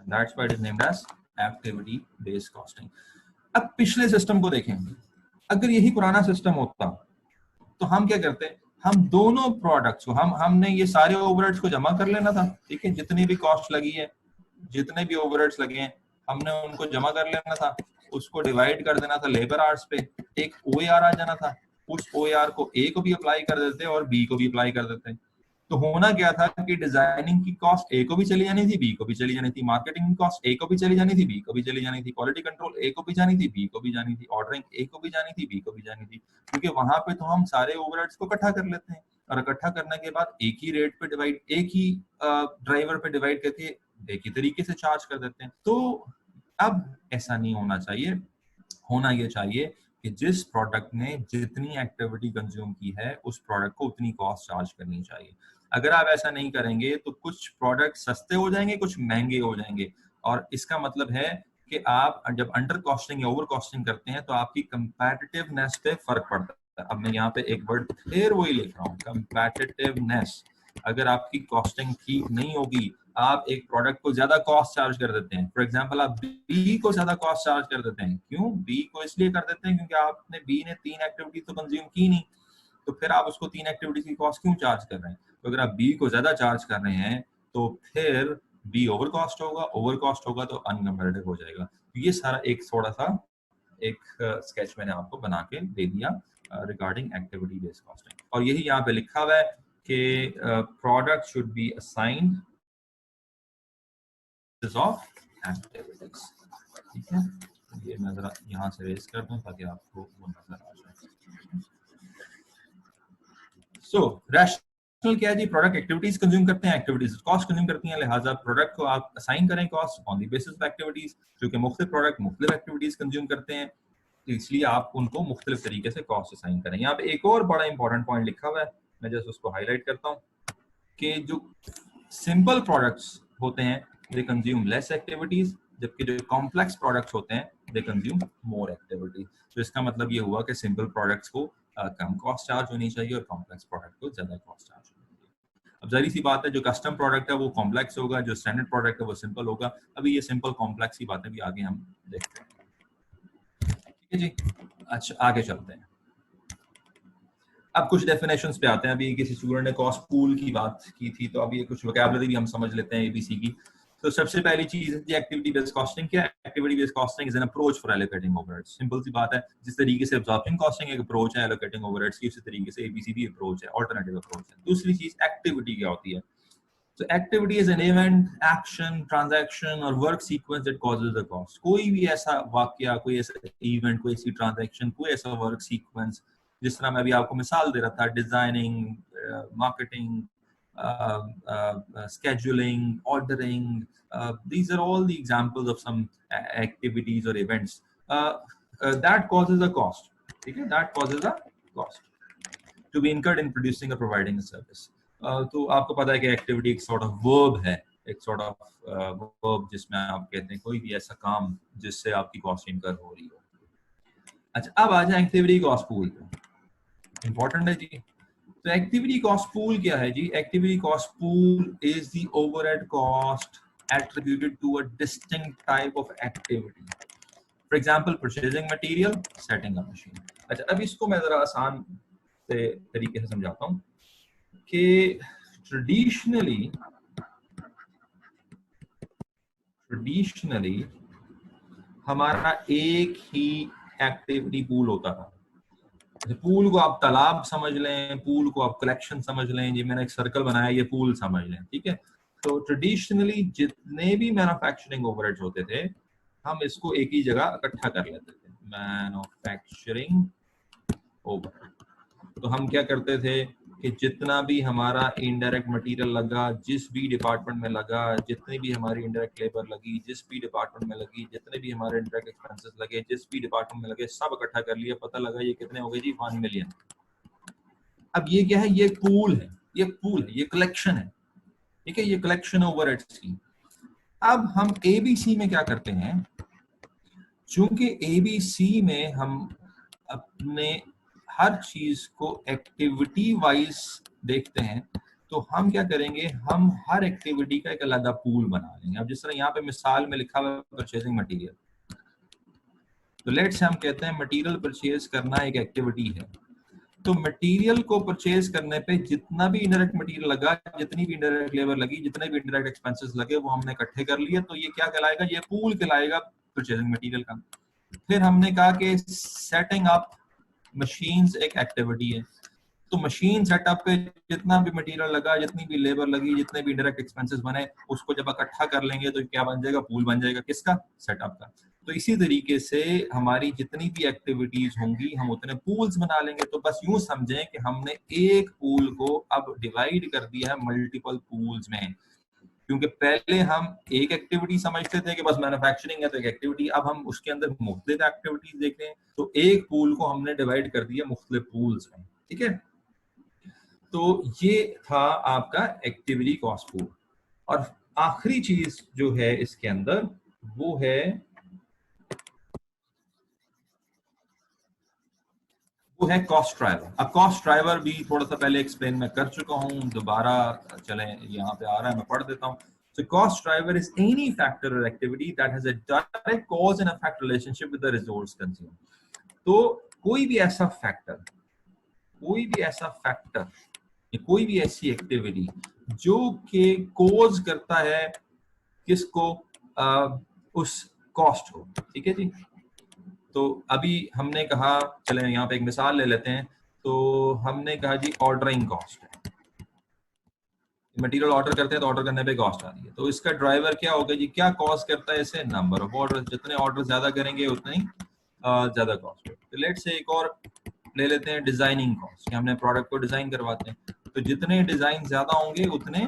That's why it is named as activity based costing. अब पिछले सिस्टम को देखें, अगर यही पुराना सिस्टम होता तो हम क्या करते? हम दोनों प्रोडक्ट्स को हमने ये सारे ओवरहेड्स को जमा कर लेना था। ठीक है, जितनी भी कॉस्ट लगी है, जितने भी ओवरहेड्स लगे हैं, हमने उनको जमा कर लेना था, उसको डिवाइड कर देना था लेबर आवर्स पे, एक ओएआर आ जाना था, उस ओएआर को ए को भी अप्लाई कर देते और बी को भी अप्लाई कर देते। तो होना क्या था कि डिजाइनिंग की कॉस्ट ए को भी चली जानी थी, बी को भी चली जानी थी, मार्केटिंग की कॉस्ट ए को भी चली जानी थी, बी को भी चली जानी थी, क्वालिटी कंट्रोल ए को भी जानी थी, बी को भी जानी थी, ऑर्डरिंग ए को भी जानी थी, बी को भी जानी थी, क्योंकि वहां पे तो हम सारे ओवरहेड्स को इकट्ठा कर लेते हैं और इकट्ठा करने के बाद एक ही रेट पे डिवाइड, एक ही ड्राइवर पे डिवाइड करके एक ही तरीके से चार्ज कर देते हैं। तो अब ऐसा नहीं होना चाहिए, होना ये चाहिए कि जिस प्रोडक्ट ने जितनी एक्टिविटी कंज्यूम की है उस प्रोडक्ट को उतनी कॉस्ट चार्ज करनी चाहिए। अगर आप ऐसा नहीं करेंगे तो कुछ प्रोडक्ट सस्ते हो जाएंगे, कुछ महंगे हो जाएंगे, और इसका मतलब है कि आप जब अंडर कॉस्टिंग या ओवर कॉस्टिंग करते हैं तो आपकी कंपैटिटिवनेस पे फर्क पड़ता है। अब मैं यहाँ पे एक वर्ड फिर वही लिख रहा हूँ, कंपैटिटिवनेस। अगर आपकी कॉस्टिंग ठीक नहीं होगी, आप एक प्रोडक्ट को ज्यादा कॉस्ट चार्ज कर देते हैं, फॉर एग्जांपल आप बी को ज्यादा कॉस्ट चार्ज कर देते हैं। क्यों? बी को इसलिए कर देते हैं क्योंकि आपने बी ने 3 एक्टिविटी तो कंज्यूम की नहीं, तो फिर आप उसको 3 एक्टिविटीज की कॉस्ट क्यों चार्ज कर रहे हैं? तो अगर आप बी को ज्यादा चार्ज कर रहे हैं तो फिर बी ओवर कॉस्ट होगा, ओवर कॉस्ट होगा तो अनकंपैरेटिव हो जाएगा। तो ये सारा एक थोड़ा सा एक स्केच मैंने आपको बना के दे दिया रिगार्डिंग एक्टिविटी बेस्ड कॉस्टिंग, और यही यहाँ पे लिखा हुआ है कि product should be assigned of activities. ठीक है, ये मैं जरा यहाँ से रेज कर दूं ताकि आपको वो नजर आ जाए। सो रैशनल क्या है जी? प्रोडक्ट एक्टिविटीज कंज्यूम करते हैं, एक्टिविटीज कॉस्ट कंज्यूम करती हैं, लिहाजा प्रोडक्ट को आप असाइन करें cost on the basis of activities, क्योंकि मुख्तलिफ प्रोडक्ट मुख्तलिफ एक्टिविटीज कंज्यूम करते हैं, तो इसलिए आप उनको मुख्तलिफ तरीके से कॉस्ट असाइन करें। यहाँ पे एक और बड़ा इंपॉर्टेंट पॉइंट लिखा हुआ है, मैं जस्ट उसको हाईलाइट करता हूँ कि जो सिंपल प्रोडक्ट्स होते हैं दे कंज्यूम लेस एक्टिविटीज, जबकि जो कॉम्प्लेक्स प्रोडक्ट्स होते हैं दे कंज्यूम मोर एक्टिविटीज। तो इसका मतलब ये हुआ कि सिंपल प्रोडक्ट्स को कम कॉस्ट चार्ज होनी चाहिए और कॉम्प्लेक्स प्रोडक्ट को ज्यादा कॉस्ट चार्ज होनी चाहिए। अब जाहिर सी बात है, जो कस्टम प्रोडक्ट है वो कॉम्प्लेक्स होगा, जो स्टैंडर्ड प्रोडक्ट है वो सिंपल होगा। अभी ये सिंपल कॉम्प्लेक्स की बातें भी आगे हम देखते हैं। ठीक है जी, अच्छा आगे चलते हैं। अब कुछ डेफिनेशंस पे आते हैं। अभी किसी स्टूडेंट ने कॉस्ट पूल की बात की थी, तो अभी कुछ वोकैबुलरी भी हम समझ लेते हैं एबीसी की। तो सबसे पहली चीज है एक्टिविटी बेस्ड कॉस्टिंग। क्या है activity based costing? Is an approach for allocating overheads. Simple सी बात है, जिस तरीके से एब्जॉर्बिंग कॉस्टिंग एक अप्रोच है एलोकेटिंग ओवरहेड्स की, उसी तरीके से एबीसी भी अप्रोच है, अल्टरनेटिव अप्रोच है। दूसरी चीज एक्टिविटी क्या होती है? So activity is an event, action, transaction or work sequence that causes the cost. कोई भी ऐसा वाक्य, कोई ऐसा इवेंट, कोई ऐसी ट्रांजैक्शन, कोई ऐसा वर्क सीक्वेंस, जिस तरह मैं अभी आपको मिसाल दे रहा था, designing, marketing, scheduling, ordering, these are all the examples of some activities or events that causes a cost. ठीक है, that causes a cost to be incurred in producing or providing a service. तो आपको पता है कि activity एक sort of verb है, एक सॉर्ट ऑफ वर्ब जिसमें आप कहते हैं कोई भी ऐसा काम जिससे आपकी कॉस्ट इनकर हो रही हो। अच्छा, अब आ जाए एक्टिविटी कॉस्ट पूल पे, इंपॉर्टेंट है जी। तो एक्टिविटी कॉस्ट पूल क्या है जी? Activity cost pool is the overhead cost attributed to a distinct type of activity. For example, purchasing material, setting up machine. अच्छा, अब इसको मैं जरा आसान से तरीके से समझाता हूँ कि ट्रेडिशनली हमारा एक ही एक्टिविटी पूल होता था। पूल को आप तालाब समझ लें, पूल को आप कलेक्शन समझ लें, जी मैंने एक सर्कल बनाया, ये पूल समझ लें, ठीक है। तो ट्रेडिशनली जितने भी मैन्युफैक्चरिंग ओवरहेड्स होते थे, हम इसको एक ही जगह इकट्ठा कर लेते थे, मैन्युफैक्चरिंग ओवरहेड। तो हम क्या करते थे कि जितना भी हमारा इनडायरेक्ट मटेरियल लगा, जिस भी डिपार्टमेंट में लगा, जितनी भी हमारी इनडायरेक्ट लेबर लगी, जिस भी डिपार्टमेंट में लगी, जितने भी हमारे इनडायरेक्ट एक्सपेंसेस लगे, जिस भी डिपार्टमेंट में लगे, सब इकट्ठा कर लिया। पता लगा ये कितने हो गए जी? 1 मिलियन। अब ये क्या है? ये पूल है, ये पूल है, ये कलेक्शन है, ठीक है, ये कलेक्शन ओवरहेड्स की। अब हम एबीसी में क्या करते हैं, चूंकि एबीसी में हम अपने हर चीज को एक्टिविटी वाइज देखते हैं, तो हम क्या करेंगे, हम हर एक्टिविटी का एक अलग पूल बना लेंगे। अब जिस तरह यहाँ पे मिसाल में लिखा हुआ है परचेजिंग मटेरियल, तो लेट्स से हम कहते हैं मटेरियल परचेज करना एक एक्टिविटी है। तो मटेरियल को परचेज करने पे जितना भी इनडायरेक्ट मटेरियल लगा, जितनी भी इनडायरेक्ट लेबर लगी, जितने भी इनडायरेक्ट एक्सपेंसेस लगे, वो हमने इकट्ठे कर लिए। तो ये क्या कहलाएगा? ये पूल कहलाएगा परचेजिंग मटेरियल का। फिर हमने कहा कि सेटिंग अप मशीन्स एक एक्टिविटी है। तो मशीन सेटअप पे जितना भी मटेरियल लगा, जितनी भी लेबर लगी, जितने भी इंडायरेक्ट एक्सपेंसेस बने, उसको जब इकट्ठा कर लेंगे तो क्या बन जाएगा? पूल बन जाएगा। किसका? सेटअप का। तो इसी तरीके से हमारी जितनी भी एक्टिविटीज होंगी, हम उतने पूल्स बना लेंगे। तो बस यूं समझें कि हमने एक पूल को अब डिवाइड कर दिया है मल्टीपल पूल्स में, क्योंकि पहले हम एक एक्टिविटी समझते थे कि बस मैन्युफैक्चरिंग है तो एक एक्टिविटी, अब हम उसके अंदर मुख्तलिफ एक्टिविटीज देख रहे हैं। तो एक पूल को हमने डिवाइड कर दिया मुख्तलिफ पूल्स में, ठीक है। तो ये था आपका एक्टिविटी कॉस्ट पूल। और आखिरी चीज जो है इसके अंदर, वो है कॉस्ट ड्राइवर। अब कॉस्ट ड्राइवर भी थोड़ा सा पहले एक्सप्लेन मैं कर चुका हूं, दोबारा चलें, यहाँ पे आ रहा है, मैं पढ़ देता हूँ। So cost driver is any factor or activity that has a direct cause and effect relationship with the resource consumed. तो कोई भी ऐसा फैक्टर, कोई भी ऐसी एक्टिविटी जो कि कोज करता है किसको? उस कॉस्ट को, ठीक है जी। तो अभी हमने कहा, चलें यहाँ पे एक मिसाल ले लेते हैं। तो हमने कहा जी ऑर्डरिंग कॉस्ट है, मटेरियल ऑर्डर करते हैं तो ऑर्डर करने पे कॉस्ट आ रही है। तो इसका ड्राइवर क्या होगा जी? क्या कॉस्ट करता है इसे? Number of order. जितने ऑर्डर ज्यादा करेंगे उतने ही ज्यादा कॉस्ट है। तो लेट्स से एक और ले लेते हैं डिजाइनिंग कॉस्ट, कि हमने प्रोडक्ट को डिजाइन करवाते हैं, तो जितने डिजाइन ज्यादा होंगे उतने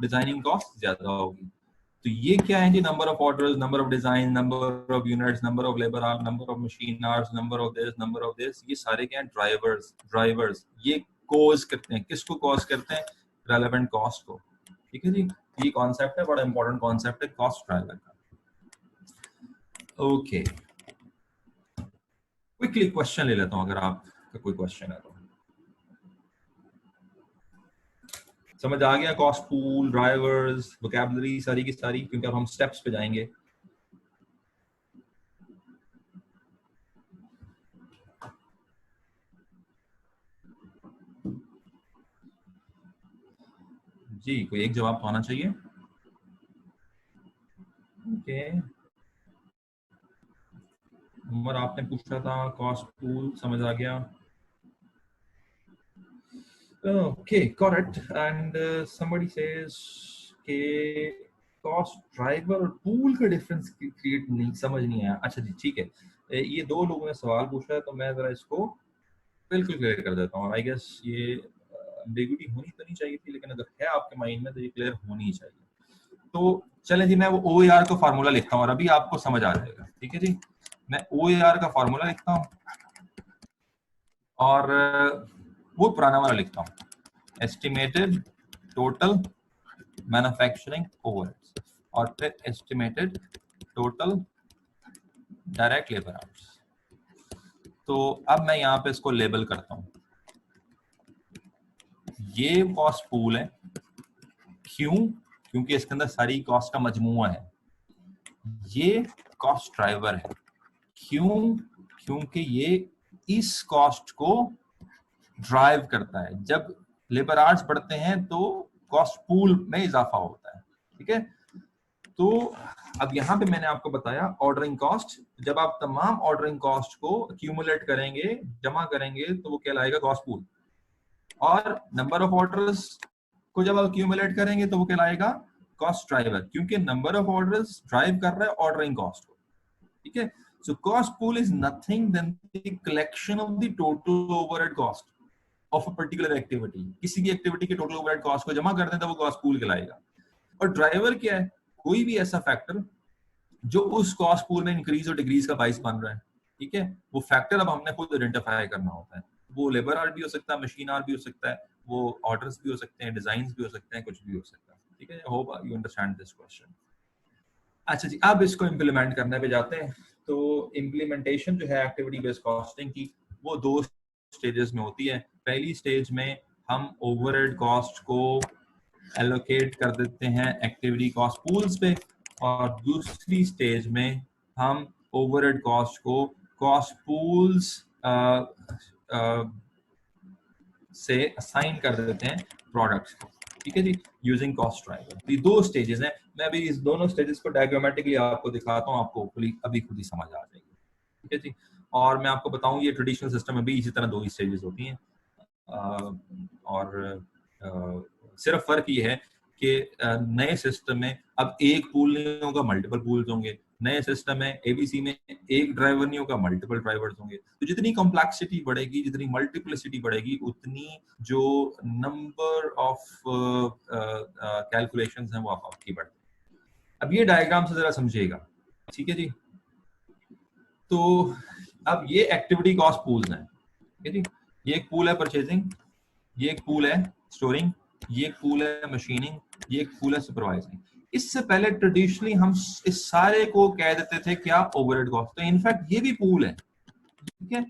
डिजाइनिंग कॉस्ट ज्यादा होगी। तो ये क्या है जी? Number of orders, number of design, number of units, number of labour hour, number of machine hours, number of this, ये सारे क्या हैं? ड्राइवर्स। ये कॉज करते हैं, किसको कॉज करते हैं? रेलेवेंट कॉस्ट को, ठीक है जी। ये कॉन्सेप्ट है, बड़ा इंपॉर्टेंट कॉन्सेप्ट है कॉस्ट ड्राइवर का। ओके, क्विकली क्वेश्चन ले लेता हूं, अगर आपका कोई क्वेश्चन है तो। समझ आ गया? कॉस्ट पूल, ड्राइवर्स, वोकैबुलरी सारी की सारी, क्योंकि अब हम स्टेप्स पे जाएंगे। जी, कोई एक जवाब तो आना चाहिए। ओके, उमर आपने पूछा था कॉस्ट पूल, समझ आ गया। Okay, correct. And somebody says के कॉस्ट ड्राइवर और पूल का डिफरेंस क्रिएट नहीं, समझ नहीं आया। अच्छा जी, ठीक है। ये दो लोगों ने सवाल पूछा है, तो मैं जरा इसको बिल्कुल क्लियर कर देता हूँ। आई गेस ये एम्बिग्युइटी होनी तो नहीं चाहिए थी, लेकिन अगर है आपके माइंड में तो ये क्लियर होनी चाहिए। तो चलें जी, मैं वो OAR का फार्मूला लिखता हूँ और अभी आपको समझ आ जाएगा, ठीक है जी। मैं OAR का फार्मूला लिखता हूँ और वो पुराना वाला लिखता हूँ, एस्टिमेटेड टोटल मैन्युफैक्चरिंग ओवरहेड्स और फिर estimated total direct labour hours. तो अब मैं यहाँ पे इसको लेबल करता हूँ, ये कॉस्ट पूल है। क्यों? क्योंकि इसके अंदर सारी कॉस्ट का मजमूआ है। ये कॉस्ट ड्राइवर है। क्यों? क्योंकि ये इस कॉस्ट को ड्राइव करता है। जब लेबर आवर्स बढ़ते हैं तो कॉस्ट पूल में इजाफा होता है। ठीक है, तो अब यहाँ पे मैंने आपको बताया ऑर्डरिंग कॉस्ट। जब आप तमाम ऑर्डरिंग कॉस्ट को एक्यूमुलेट करेंगे, जमा करेंगे, तो वो कहलाएगा कॉस्ट पूल। और नंबर ऑफ ऑर्डर्स को जब आप एक्यूमुलेट करेंगे तो वो कहलाएगा कॉस्ट ड्राइवर, क्योंकि नंबर ऑफ ऑर्डर्स ड्राइव कर रहा है ऑर्डरिंग कॉस्ट को। ठीक है, so cost pool is nothing then the collection of the total overhead cost of a particular activity. किसी भी एक्टिविटी के टोटल ओवरहेड कॉस्ट को जमा कर दें तो वो कॉस्ट पूल कहलाएगा। और ड्राइवर क्या है? कोई भी ऐसा फैक्टर जो उस कॉस्ट पूल में इंक्रीज और डिक्रीज का बाइस बन रहा है। ठीक है, वो फैक्टर अब हमने खुद आइडेंटिफाई करना होता है। वो लेबर आवर भी हो सकता है, मशीन आवर भी हो सकता है, वो ऑर्डर्स भी हो सकते हैं, डिजाइन भी हो सकते हैं, कुछ भी हो सकता है। ठीक है, hope you understand this question. अच्छा जी, अब इसको इम्प्लीमेंट करने पे जाते हैं। तो इम्प्लीमेंटेशन जो है एक्टिविटी बेस्ड कॉस्टिंग की, वो दो स्टेजेस में होती है। पहली स्टेज में हम ओवरहेड कॉस्ट को एलोकेट कर देते हैं एक्टिविटी कॉस्ट पूल्स पे, और दूसरी स्टेज में हम ओवरहेड कॉस्ट को कॉस्ट पूल्स से असाइन कर देते हैं प्रोडक्ट्स को। ठीक है जी, यूजिंग कॉस्ट ड्राइवर। ये दो स्टेजेस हैं। मैं अभी इस दोनों स्टेजेस को डायग्रामेटिकली आपको दिखाता हूँ, आपको अभी खुद ही समझ आ जाएगी। ठीक है जी, और मैं आपको बताऊं ये ट्रेडिशनल सिस्टम में भी इसी तरह दो ही स्टेजेस होती हैं। और सिर्फ फर्क ये है कि नए सिस्टम में अब एक पूल नहीं होगा, मल्टीपल पूल्स होंगे। नए सिस्टम में एबीसी में एक ड्राइवर नहीं होगा, मल्टीपल ड्राइवर्स होंगे। तो जितनी कॉम्प्लेक्सिटी बढ़ेगी, जितनी मल्टीप्लिसिटी बढ़ेगी, उतनी जो नंबर ऑफ कैलकुलेशंस हैं वो आपकी बढ़ती है। अब ये डायग्राम से जरा समझिएगा। ठीक है जी, तो अब ये एक्टिविटी कॉस्ट पूल्स हैं। ठीक है जी, ये एक पूल है परचेजिंग, ये एक पूल है स्टोरिंग, ये एक पूल है मशीनिंग, ये एक पूल है सुपरवाइजिंग। इससे पहले ट्रेडिशनली हम इस सारे को कह देते थे क्या? Overhead cost. तो इनफैक्ट ये भी पूल है। ठीक है,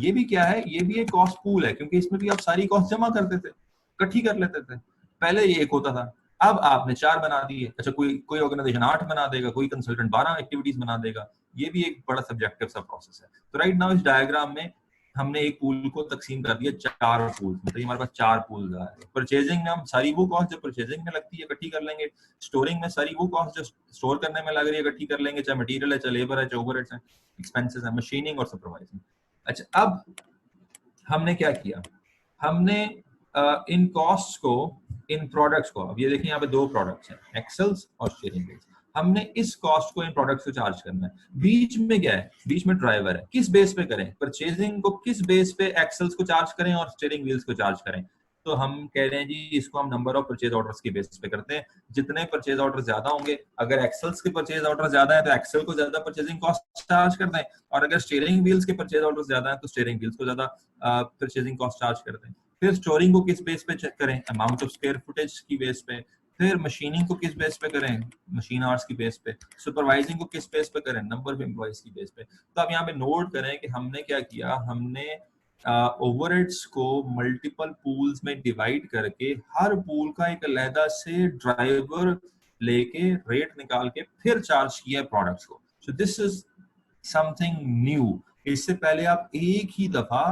ये भी क्या है? ये भी एक कॉस्ट पूल है, क्योंकि इसमें भी आप सारी कॉस्ट जमा करते थे, इकट्ठी कर लेते थे। पहले ये एक होता था, अब आपने 4 बना दिए। अच्छा, कोई ऑर्गेनाइजेशन 8 बना देगा, कोई कंसल्टेंट 12 एक्टिविटीज बना देगा। ये भी एक बड़ा सब्जेक्टिव सा प्रोसेस है। तो राइट नाउ इस डायग्राम में हमने एक पूल को तकसीम कर दिया 4 पूल में। तो हमारे पास 4 पूल है। परचेजिंग में हम सारी वो कॉस्ट जो परचेजिंग में लगती है इकट्ठी कर लेंगे। स्टोरिंग में सारी वो कॉस्ट जो स्टोर करने में लग रही है इकट्ठी कर लेंगे, चाहे मटेरियल है, चाहे लेबर है, चाहे ओवरहेड्स है, एक्सपेंसेस है। मशीनिंग और सुपरवाइजिंग। अच्छा, अब हमने क्या किया? हमने इन कॉस्ट को, इन प्रोडक्ट्स को, अब ये देखिए यहाँ पे 2 प्रोडक्ट्स हैं, एक्सेल्स और स्टीयरिंग व्हील्स। हमने इस कॉस्ट को इन प्रोडक्ट्स को चार्ज करना है। बीच में क्या है? बीच में ड्राइवर है। किस बेस पे करें? परचेजिंग को किस बेस पे एक्सेल्स को चार्ज करें और स्टीयरिंग व्हील्स को चार्ज करें? तो हम कह रहे हैं जी इसको हम नंबर ऑफ परचेज ऑर्डर्स के बेस पे करते हैं। जितने परचेज ऑर्डर ज्यादा होंगे, अगर एक्सेल्स के परचेज ऑर्डर ज्यादा है तो एक्सेल को ज्यादा परचेजिंग कॉस्ट चार्ज कर दें, और अगर स्टीयरिंग व्हील्स के परचेज ऑर्डर ज्यादा है तो स्टीयरिंग व्हील्स को ज्यादा परचेजिंग कॉस्ट चार्ज कर दें। फिर स्टोरिंग को किस बेस पे चेक करें? अमाउंट ऑफ स्क्वायर फुटेज की बेस पे। फिर मशीनिंग को किस बेस पे करें? मशीन आवर्स की बेस पे। सुपरवाइजिंग को किस बेस पे करें? नंबर ऑफ एम्प्लॉइज की बेस पे। तो आप यहाँ पे नोट करें कि हमने क्या किया, हमने ओवरहेड्स को मल्टीपल पूल्स में डिवाइड करके हर पूल का एक अलहदा से ड्राइवर लेके रेट निकाल के फिर चार्ज किया प्रोडक्ट्स को। So this is something new. इससे पहले आप एक ही दफा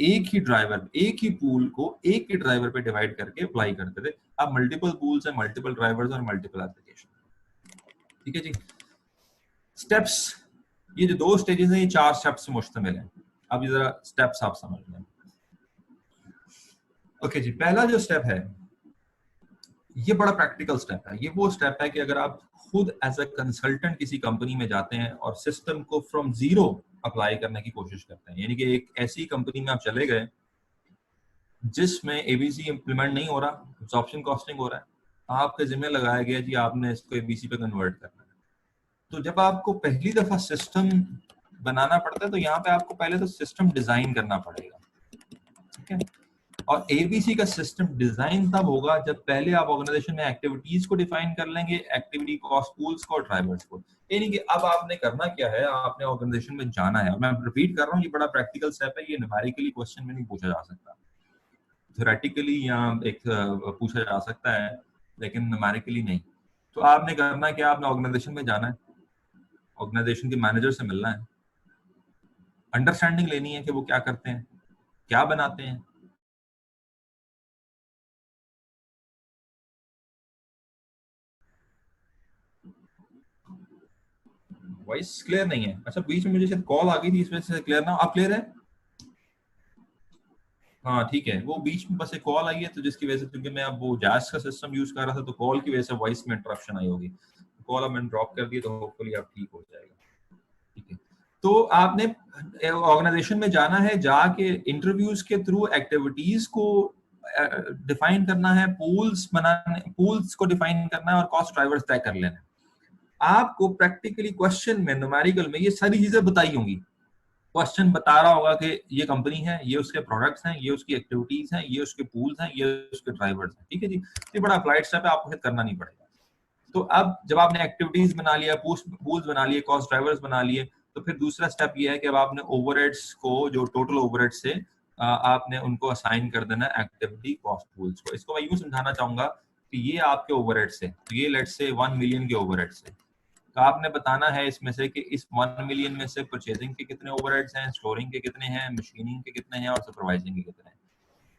एक ही ड्राइवर, एक ही पूल को एक ही ड्राइवर पे डिवाइड करके अप्लाई करते थे। अब मल्टीपल पूल्स हैं, मल्टीपल ड्राइवर्स और मल्टीपल एप्लीकेशन। ठीक है जी, स्टेप्स, ये जो 2 स्टेजेस हैं ये 4 स्टेप्स से मुश्तमिल है। अब जरा स्टेप्स आप समझ लें। ओके जी, पहला जो स्टेप है ये बड़ा प्रैक्टिकल स्टेप है। ये वो स्टेप है कि अगर आप खुद एज अ कंसल्टेंट किसी कंपनी में जाते हैं और सिस्टम को फ्रॉम जीरो अप्लाई करने की कोशिश करते हैं, यानी कि एक ऐसी कंपनी में आप चले गए जिसमें एबीसी इंप्लीमेंट नहीं हो रहा, एब्जॉर्प्शन कॉस्टिंग हो रहा है, आपके जिम्मे लगाया गया जी आपने इसको एबीसी पे कन्वर्ट करना है। तो जब आपको पहली दफा सिस्टम बनाना पड़ता है तो यहाँ पे आपको पहले तो सिस्टम डिजाइन करना पड़ेगा। ठीक है, और एबीसी का सिस्टम डिजाइन तब होगा जब पहले आप ऑर्गेनाइजेशन में एक्टिविटीज को डिफाइन कर लेंगे, एक्टिविटी कॉस्ट पूल्स को और ड्राइवर्स को। यानी कि अब आपने करना क्या है, आपने ऑर्गेनाइजेशन में जाना है। और मैं रिपीट कर रहा हूँ, ये बड़ा प्रैक्टिकल स्टेप है, ये न्यूमेरिकली क्वेश्चन में नहीं पूछा जा सकता। थ्योरेटिकली यहाँ एक पूछा जा सकता है लेकिन न्यूमेरिकली नहीं। तो आपने करना क्या, आपने ऑर्गेनाइजेशन में जाना है, ऑर्गेनाइजेशन के मैनेजर से मिलना है, अंडरस्टैंडिंग लेनी है कि वो क्या करते हैं, क्या बनाते हैं। वॉइस क्लियर नहीं है? अच्छा, बीच में मुझे शायद कॉल आ गई थी, इस वजह से क्लियर ना। आप क्लियर है? हाँ ठीक है, वो बीच में बस एक कॉल आई है तो जिसकी वजह से, क्योंकि मैं अब वो जैस का सिस्टम यूज कर रहा था तो कॉल की वजह से वॉइस में इंटरप्शन आई होगी। कॉल अब मैंने ड्रॉप कर दी तो होपफुली अब ठीक हो जाएगा। ठीक है, तो आपने ऑर्गेनाइजेशन में जाना है, जाके इंटरव्यूज के थ्रू एक्टिविटीज को डिफाइन करना है, पूल्स बनाने, पूल्स को डिफाइन करना है और कॉस्ट ड्राइवर्स तय कर लेना है। आपको प्रैक्टिकली क्वेश्चन में, न्यूमेरिकल में ये सारी चीजें बताई होंगी। क्वेश्चन बता रहा होगा कि ये कंपनी है, ये उसके प्रोडक्ट्स हैं, ये उसकी एक्टिविटीज हैं, ये उसके पूल्स हैं, ये उसके ड्राइवर्स हैं। ठीक है जी, ये बड़ा अप्लाइड स्टेप है, आपको फिर करना नहीं पड़ेगा। तो अब जब आपने एक्टिविटीज बना लिया, पूल्स बना लिए, कॉस्ट ड्राइवर्स बना लिए, तो फिर दूसरा स्टेप ये है कि अब आपने ओवरहेड्स को, जो टोटल ओवरहेड्स से आपने उनको असाइन कर देना है एक्टिविटी कॉस्ट पूल्स को। इसको मैं यूं समझाना चाहूंगा कि ये आपके ओवरहेड्स है, तो ये लेट्स से 1 मिलियन के ओवरहेड्स है। तो आपने बताना है इसमें से कि इस 1 मिलियन में से परचेजिंग के कितने ओवरहेड्स हैं, स्टोरिंग के कितने हैं, मशीनिंग के कितने हैं और सुपरवाइजिंग के कितने हैं।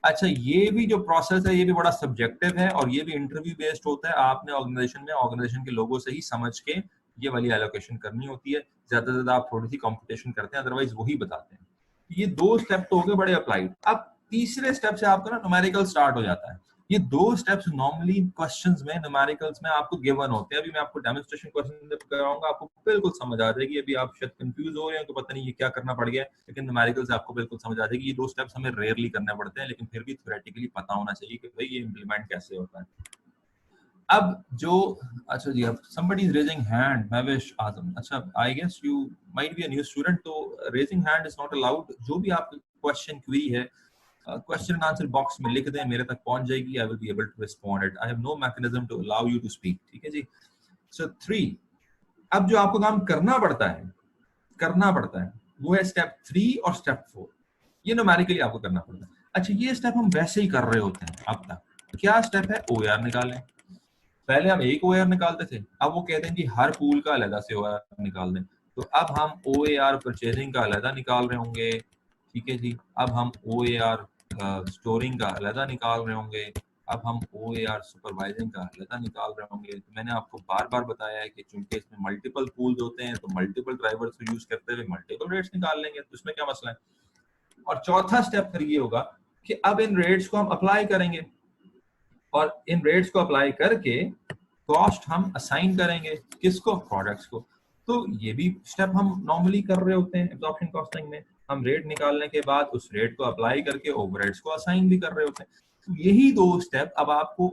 अच्छा, ये भी जो प्रोसेस है ये भी बड़ा सब्जेक्टिव है और ये भी इंटरव्यू बेस्ड होता है। आपने ऑर्गेनाइजेशन में ऑर्गेनाइजेशन के लोगों से ही समझ के ये वाली एलोकेशन करनी होती है। ज्यादा से ज्यादा आप थोड़ी सी कंपटीशन करते हैं, अदरवाइज वही बताते हैं। ये दो स्टेप तो हो गए बड़े अप्लाइड। अब तीसरे स्टेप से आपका ना न्यूमेरिकल स्टार्ट हो जाता है। ये दो स्टेप्स नॉर्मली क्वेश्चंस में, न्यूमेरिकल्स में आपको गिवन होते हैं। अभी मैं आपको डेमोन्स्ट्रेशन क्वेश्चन कराऊंगा, आपको बिल्कुल समझ आ जाएगी। अभी आप शायद कंफ्यूज हो रहे हैं तो पता नहीं ये क्या करना पड़ गया, लेकिन न्यूमेरिकल्स आपको बिल्कुल समझ आ जाएगी। ये दो स्टेप्स हमें रेयरली करने पड़ते हैं, लेकिन फिर भी थ्योरेटिकली पता होना चाहिए कि भाई ये इंप्लीमेंट कैसे होता है। अब जो, अच्छा जी, अब somebody is raising hand, Mavish Azam। अच्छा, I guess you might be a new student, तो raising hand is not allowed। जो भी आपकी क्वेश्चन क्वेरी है, क्वेश्चन एंड आंसर बॉक्स में लिख दें, मेरे तक पहुंच जाएगी। I will be able to respond it. I have no mechanism to allow you to speak. ठीक है जी। सो 3, अब जो आपको काम करना पड़ता है वो है स्टेप 3 और स्टेप 4। ये न्यूमेरिकली आपको करना पड़ता है। अच्छा, ये स्टेप हम वैसे ही कर रहे होते हैं अब तक। क्या स्टेप है? ओआर निकालें। पहले हम एक ओआर निकालते थे, अब वो कहते हैं कि हर पूल का अलग से ओआर निकाल दें। तो अब हम ओएआर परचेजिंग का अलग निकाल रहे होंगे। ठीक है जी। अब हम ओएआर स्टोरिंग का अलग निकाल रहे होंगे। अब हम ओएआर सुपरवाइजिंग का अलग निकाल रहे होंगे। तो मैंने आपको बार बार बताया है कि चूंकि इसमें मल्टीपल पूल्स होते हैं तो मल्टीपल ड्राइवर्स को यूज करते हुए मल्टीपल रेट्स निकाल लेंगे, तो इसमें क्या मसला है। और चौथा स्टेप फिर ये होगा कि अब इन रेट्स को हम अप्लाई करेंगे और इन रेट्स को अप्लाई करके कॉस्ट हम असाइन करेंगे। किसको? प्रोडक्ट्स को। तो ये भी स्टेप हम नॉर्मली कर रहे होते हैं एब्जॉर्प्शन कॉस्टिंग में। हम रेट निकालने के बाद उस रेट को अप्लाई करके ओवरहेड्स को असाइन भी कर रहे होते हैं। तो यही दो स्टेप अब आपको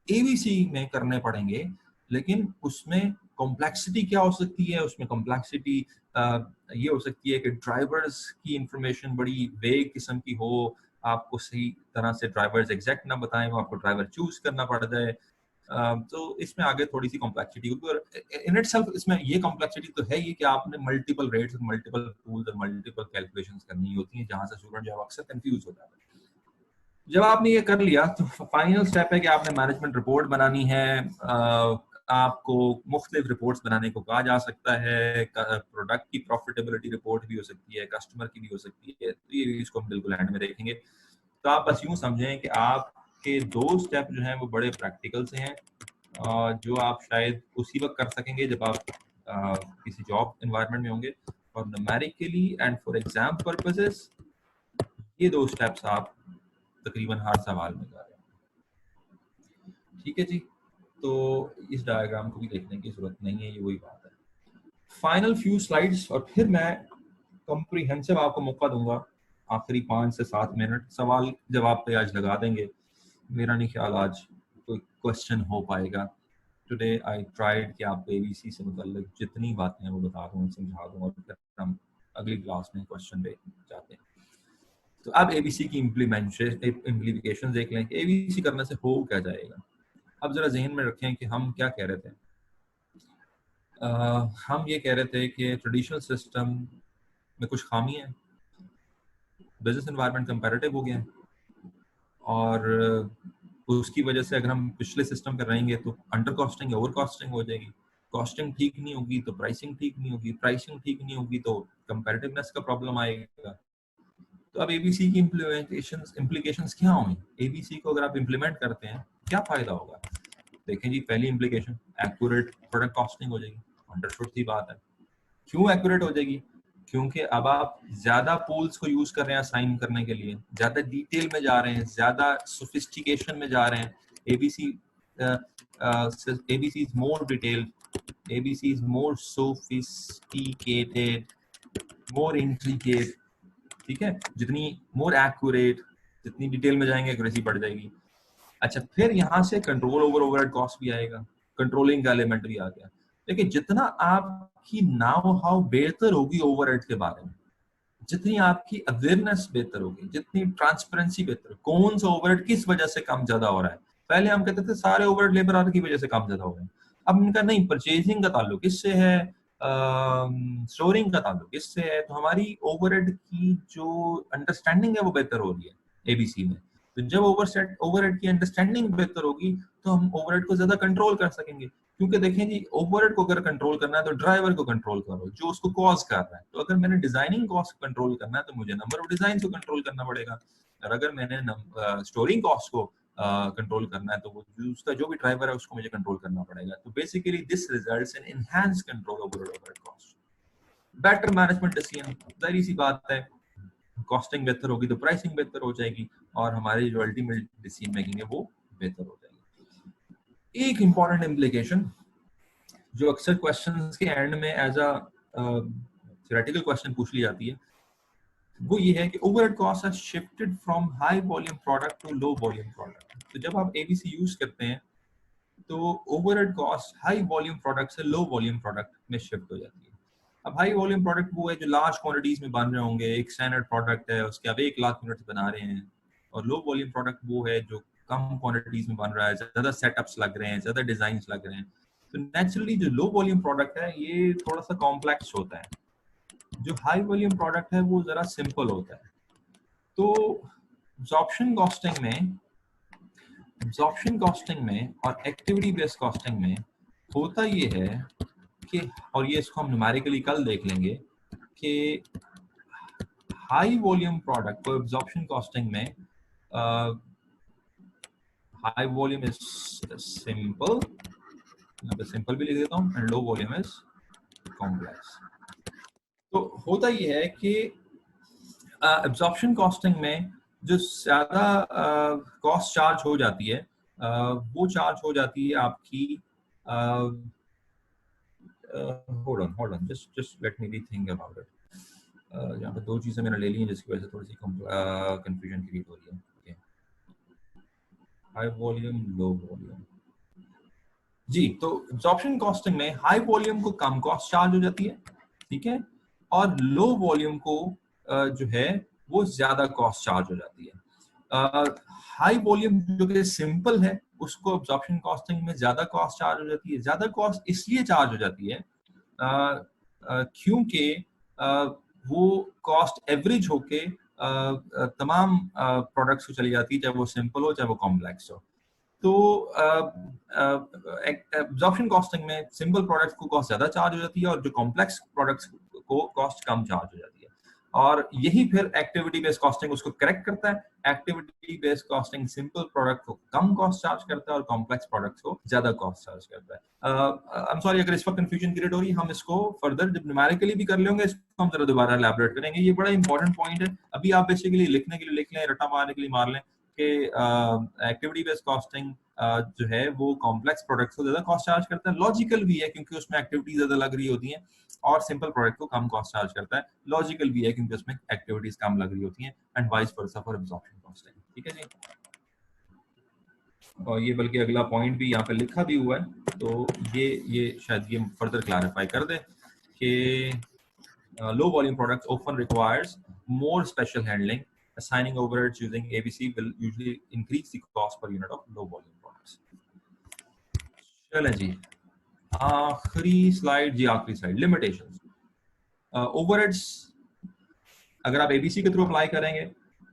एबीसी में करने पड़ेंगे, लेकिन उसमें कॉम्प्लेक्सिटी क्या हो सकती है? उसमें कॉम्प्लेक्सिटी ये हो सकती है कि ड्राइवर्स की इंफॉर्मेशन बड़ी वेग किस्म की हो, आपको सही तरह से ड्राइवर्स एग्जैक्ट ना बताएं, वो आपको ड्राइवर चूज करना पड़ जाए। तो इसमें आगे थोड़ी सी कॉम्प्लेक्सिटी होगी। और इन इटसेल्फ इसमें ये कॉम्प्लेक्सिटी तो है ही कि आपने मल्टीपल रेट्स, मल्टीपल पूल्स और मल्टीपल कैलकुलेशंस करनी होती हैं, जहां से स्टूडेंट जो है अक्सर कंफ्यूज हो जाता है। जब आपने ये कर लिया तो फाइनल स्टेप है कि आपने मैनेजमेंट रिपोर्ट बनानी है। आपको मुख्तलिफ रिपोर्ट्स बनाने को कहा जा सकता है। प्रोडक्ट की प्रॉफिटेबिलिटी रिपोर्ट भी हो सकती है, कस्टमर की भी हो सकती है। तो ये इसको हम बिल्कुल एंड में देखेंगे। तो आप बस यूं समझें कि आपके दो स्टेप जो हैं वो बड़े प्रैक्टिकल से हैं, जो आप शायद उसी वक्त कर सकेंगे जब आप किसी जॉब एनवायरनमेंट में होंगे। और numerically and for exam purposes ये दो स्टेप्स आप तकरीबन हर सवाल में कर रहे हैं। ठीक है जी। तो इस डायग्राम को भी देखने की जरूरत नहीं है, ये वही बात है। फाइनल फ्यू स्लाइड्स और फिर मैं कॉम्प्रिहेंसिव आपको मौका दूंगा। आखिरी 5 से 7 मिनट सवाल जवाब पे आज लगा देंगे। मेरा नहीं ख्याल आज कोई क्वेश्चन हो पाएगा। टुडे आई ट्राइड कि आपको एबीसी से मुताल्लिक जितनी बातें हैं वो बता दूं, समझा दूं, और फिर हम अगली क्लास में क्वेश्चन पे जाते हैं। तो अब एबीसी की इम्प्लीकेशन देख लें कि एबीसी करने से हो क्या जाएगा। अब जरा जहन में रखें कि हम क्या कह रहे थे। हम ये कह रहे थे कि ट्रेडिशनल सिस्टम में कुछ खामी है, बिजनेस एनवायरनमेंट कंपैरेटिव हो गया है, और उसकी वजह से अगर हम पिछले सिस्टम पे रहेंगे तो अंडर कॉस्टिंग ओवर कॉस्टिंग हो जाएगी, कॉस्टिंग ठीक नहीं होगी तो प्राइसिंग ठीक नहीं होगी, प्राइसिंग ठीक नहीं होगी तो कंपैरेटिवनेस का प्रॉब्लम आएगा। तो अब एबीसी की इम्प्लीकेशंस क्या होंगी? एबीसी को अगर आप इम्प्लीमेंट करते हैं क्या फायदा होगा? देखें जी, पहली इम्प्लीकेशन एक्यूरेट प्रोडक्ट कॉस्टिंग हो जाएगी। अंडरस्टूड सी बात है। क्यों एक्यूरेट हो जाएगी? क्योंकि अब आप ज्यादा पूल्स को यूज कर रहे हैं असाइन करने के लिए, ज्यादा डिटेल में जा रहे हैं, ज्यादा सोफिस्टिकेशन में जा रहे हैं। ABC ABC is more detailed, ABC is more sophisticated, more intricate. ठीक है, जितनी मोर एक्यूरेट, जितनी डिटेल में जाएंगे एक्यूरेसी बढ़ जाएगी। अच्छा, फिर यहाँ से कंट्रोल ओवर ओवरहेड कॉस्ट भी आएगा, कंट्रोलिंग का एलिमेंट भी आ गया। लेकिन जितना आपकी नाउ हाउ बेहतर होगी ओवरहेड के बारे में, जितनी आपकी अवेयरनेस बेहतर होगी, जितनी ट्रांसपेरेंसी बेहतर, कौन सा ओवरहेड किस वजह से कम ज्यादा हो रहा है। पहले हम कहते थे सारे ओवरहेड लेबर आवर की वजह से कम ज्यादा हो रहे हैं, अब इनका नहीं, परचेजिंग का ताल्लुक इससे है, स्टोरिंग का ताल्लुक इससे है। तो हमारी ओवरहेड की जो अंडरस्टैंडिंग है वो बेहतर हो रही है एबीसी में। तो जब ओवरहेड की अंडरस्टैंडिंग बेहतर होगी तो हम ओवरहेड को ज्यादा कंट्रोल कर सकेंगे। क्योंकि देखें जी, ओवरहेड को अगर कंट्रोल करना है तो ड्राइवर को कंट्रोल करो जो उसको कॉज कर रहा है। तो अगर मैंने डिजाइनिंग कॉस्ट कंट्रोल करना है तो मुझे नंबर ऑफ डिजाइन को कंट्रोल करना पड़ेगा, और अगर मैंने स्टोरिंग कॉस्ट को कंट्रोल करना है तो वो उसका जो भी ड्राइवर है उसको मुझे कंट्रोल करना पड़ेगा। तो basically this results in enhance control over overhead cost, better management decision. जाहिर सी बात है, कॉस्टिंग बेहतर होगी तो प्राइसिंग बेहतर हो जाएगी, और हमारी जो अल्टीमेट डिसीजन मेकिंग है वो बेहतर हो जाएगी। एक इंपॉर्टेंट इम्प्लीकेशन जो अक्सर क्वेश्चंस के एंड में एज अ थ्योरेटिकल क्वेश्चन पूछ ली जाती है, वो ये है कि overhead cost has shifted from high volume product to low volume product. तो जब आप एबीसी यूज करते हैं तो overhead cost high volume product से लो वॉल्यूम प्रोडक्ट में शिफ्ट हो जाती है। अब हाई वॉल्यूम प्रोडक्ट वो है जो लार्ज क्वांटिटीज में बन रहे होंगे, एक स्टैंडर्ड प्रोडक्ट है उसके आप 1 लाख यूनिट्स बना रहे हैं। और लो वॉल्यूम प्रोडक्ट वो है जो कम क्वांटिटीज में बन रहा है, ज्यादा सेटअप्स लग रहे हैं, ज्यादा डिजाइन लग रहे हैं। तो नेचुरली जो लो वॉल्यूम प्रोडक्ट है ये थोड़ा सा कॉम्प्लेक्स होता है, जो हाई वॉल्यूम प्रोडक्ट है वो जरा सिंपल होता है। तो एब्जॉर्प्शन कॉस्टिंग में और एक्टिविटी बेस्ड कॉस्टिंग में होता ये है कि, और ये इसको हम न्यूमेरिकली कल देख लेंगे, कि हाई वॉल्यूम प्रोडक्ट को एब्जॉर्प्शन कॉस्टिंग में हाई वॉल्यूम इज सिंपल, यहाँ पे सिंपल भी लिख देता हूँ, and low volume is complex. तो होता ये है कि एब्जॉर्प्शन कॉस्टिंग में जो ज्यादा कॉस्ट चार्ज हो जाती है वो चार्ज हो जाती है आपकी, hold on, just let me rethink about it. यहाँ पे दो चीजें मैंने ले ली हैं जिसकी वजह से थोड़ी सी कंफ्यूजन क्रिएट हो रही है। हाई वॉल्यूम लो वॉल्यूम जी, तो एब्जॉर्प्शन कॉस्टिंग में हाई वॉल्यूम को कम कॉस्ट चार्ज हो जाती है, ठीक है, और लो वॉल्यूम को जो है वो ज्यादा कॉस्ट चार्ज हो जाती है। हाई वॉल्यूम जो कि सिंपल है उसको एब्जॉर्प्शन कॉस्टिंग में ज्यादा कॉस्ट चार्ज हो जाती है। ज्यादा कॉस्ट इसलिए चार्ज हो जाती है क्योंकि वो कॉस्ट एवरेज होके तमाम प्रोडक्ट्स को चली जाती है, चाहे वो सिंपल हो चाहे वो कॉम्प्लेक्स हो। तो एब्जॉर्प्शन कॉस्टिंग में सिंपल प्रोडक्ट्स को कॉस्ट ज्यादा चार्ज हो जाती है और जो कॉम्प्लेक्स प्रोडक्ट्स को कॉस्ट कम चार्ज हो जाती है। और यही फिर एक्टिविटी बेस्ड कॉस्टिंग उसको करेक्ट करता है। Activity based costing simple product को कम कॉस्ट चार्ज करता है और कॉम्प्लेक्स प्रोडक्ट्स को ज्यादा कॉस्ट चार्ज करता है। आई एम सॉरी अगर इस पर कंफ्यूजन क्रिएट हो रही है, हम इसको फर्दर जब न्यूमेरिकली भी कर लेंगे इसको हम जरा दोबारा एलैबोरेट करेंगे। ये बड़ा इंपॉर्टेंट पॉइंट है। अभी आप बेसिकली लिखने के लिए लिख लें, रट्टा मारने के लिए मार लें कि एक्टिविटी बेस्ड कॉस्टिंग जो है वो कॉम्प्लेक्स प्रोडक्ट्स को ज्यादा कॉस्ट चार्ज करता है। लॉजिकल भी है क्योंकि उसमें एक्टिविटीज ज्यादा लग रही होती हैं, और सिंपल प्रोडक्ट को कम कॉस्ट चार्ज करता है। लॉजिकल भी है क्योंकि उसमें एक्टिविटीज कम लग रही होती हैं, and vice versa for absorption costing. ठीक है जी, और ये बल्कि अगला पॉइंट भी यहाँ पे लिखा भी हुआ है, तो ये शायद ये फर्दर क्लैरिफाई कर दे कि low volume products often requires more special handling assigning overheads using ABC will usually increase the cost per unit of low volume products. चलें जी, आखिरी स्लाइड जी, आखिरी स्लाइड, लिमिटेशंस। ओवरहेड्स अगर आप एबीसी के थ्रू अप्लाई करेंगे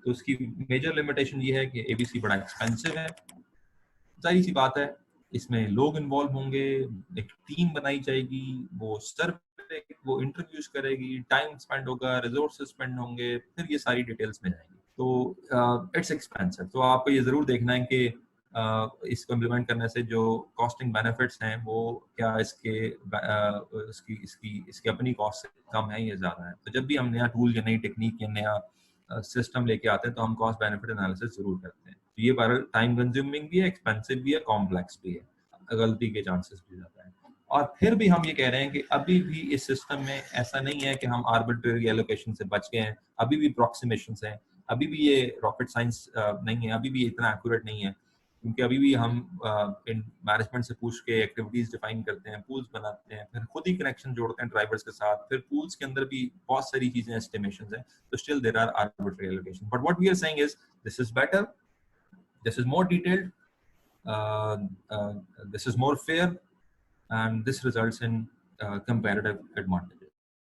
तो उसकी मेजर लिमिटेशन ये है कि एबीसी बड़ा एक्सपेंसिव है। जाहिर सी बात है, इसमें लोग इन्वॉल्व होंगे, एक टीम बनाई जाएगी, वो सर्वे, वो इंटरव्यूज करेगी, टाइम स्पेंड होगा, रिसोर्सेज स्पेंड होंगे, फिर ये सारी डिटेल्स में जाएंगी। तो इट्स एक्सपेंसिव। तो आपको ये जरूर देखना है कि इसको इम्प्लीमेंट करने से जो कॉस्टिंग बेनिफिट्स हैं वो क्या इसकी अपनी कॉस्ट से कम है या ज़्यादा है। तो जब भी हम नया टूल या नई टेक्निक या नया सिस्टम लेके आते हैं तो हम कॉस्ट बेनिफिट एनालिसिस जरूर करते हैं। तो ये बार टाइम कंज्यूमिंग भी है, एक्सपेंसिव भी है, कॉम्प्लेक्स भी है, गलती के चांसेस भी ज़्यादा है। और फिर भी हम ये कह रहे हैं कि अभी भी इस सिस्टम में ऐसा नहीं है कि हम आर्बिट्रेरी एलोकेशन से बच गए हैं, अभी भी अप्रॉक्सीमेशंस हैं, अभी भी ये रॉकेट साइंस नहीं है, अभी भी इतना एक्यूरेट नहीं है, क्योंकि अभी भी हम इन मैनेजमेंट से पूछ के एक्टिविटीज डिफाइन करते हैं, पूल्स बनाते हैं, फिर खुद ही कनेक्शन जोड़ते हैं ड्राइवर्स के साथ, फिर पूल्स के अंदर भी बहुत सारी चीजें एस्टिमेशंस हैं, तो still there are arbitrary allocation. But what we are saying is this is better, this is more detailed, this is more fair, and this results in comparative advantage.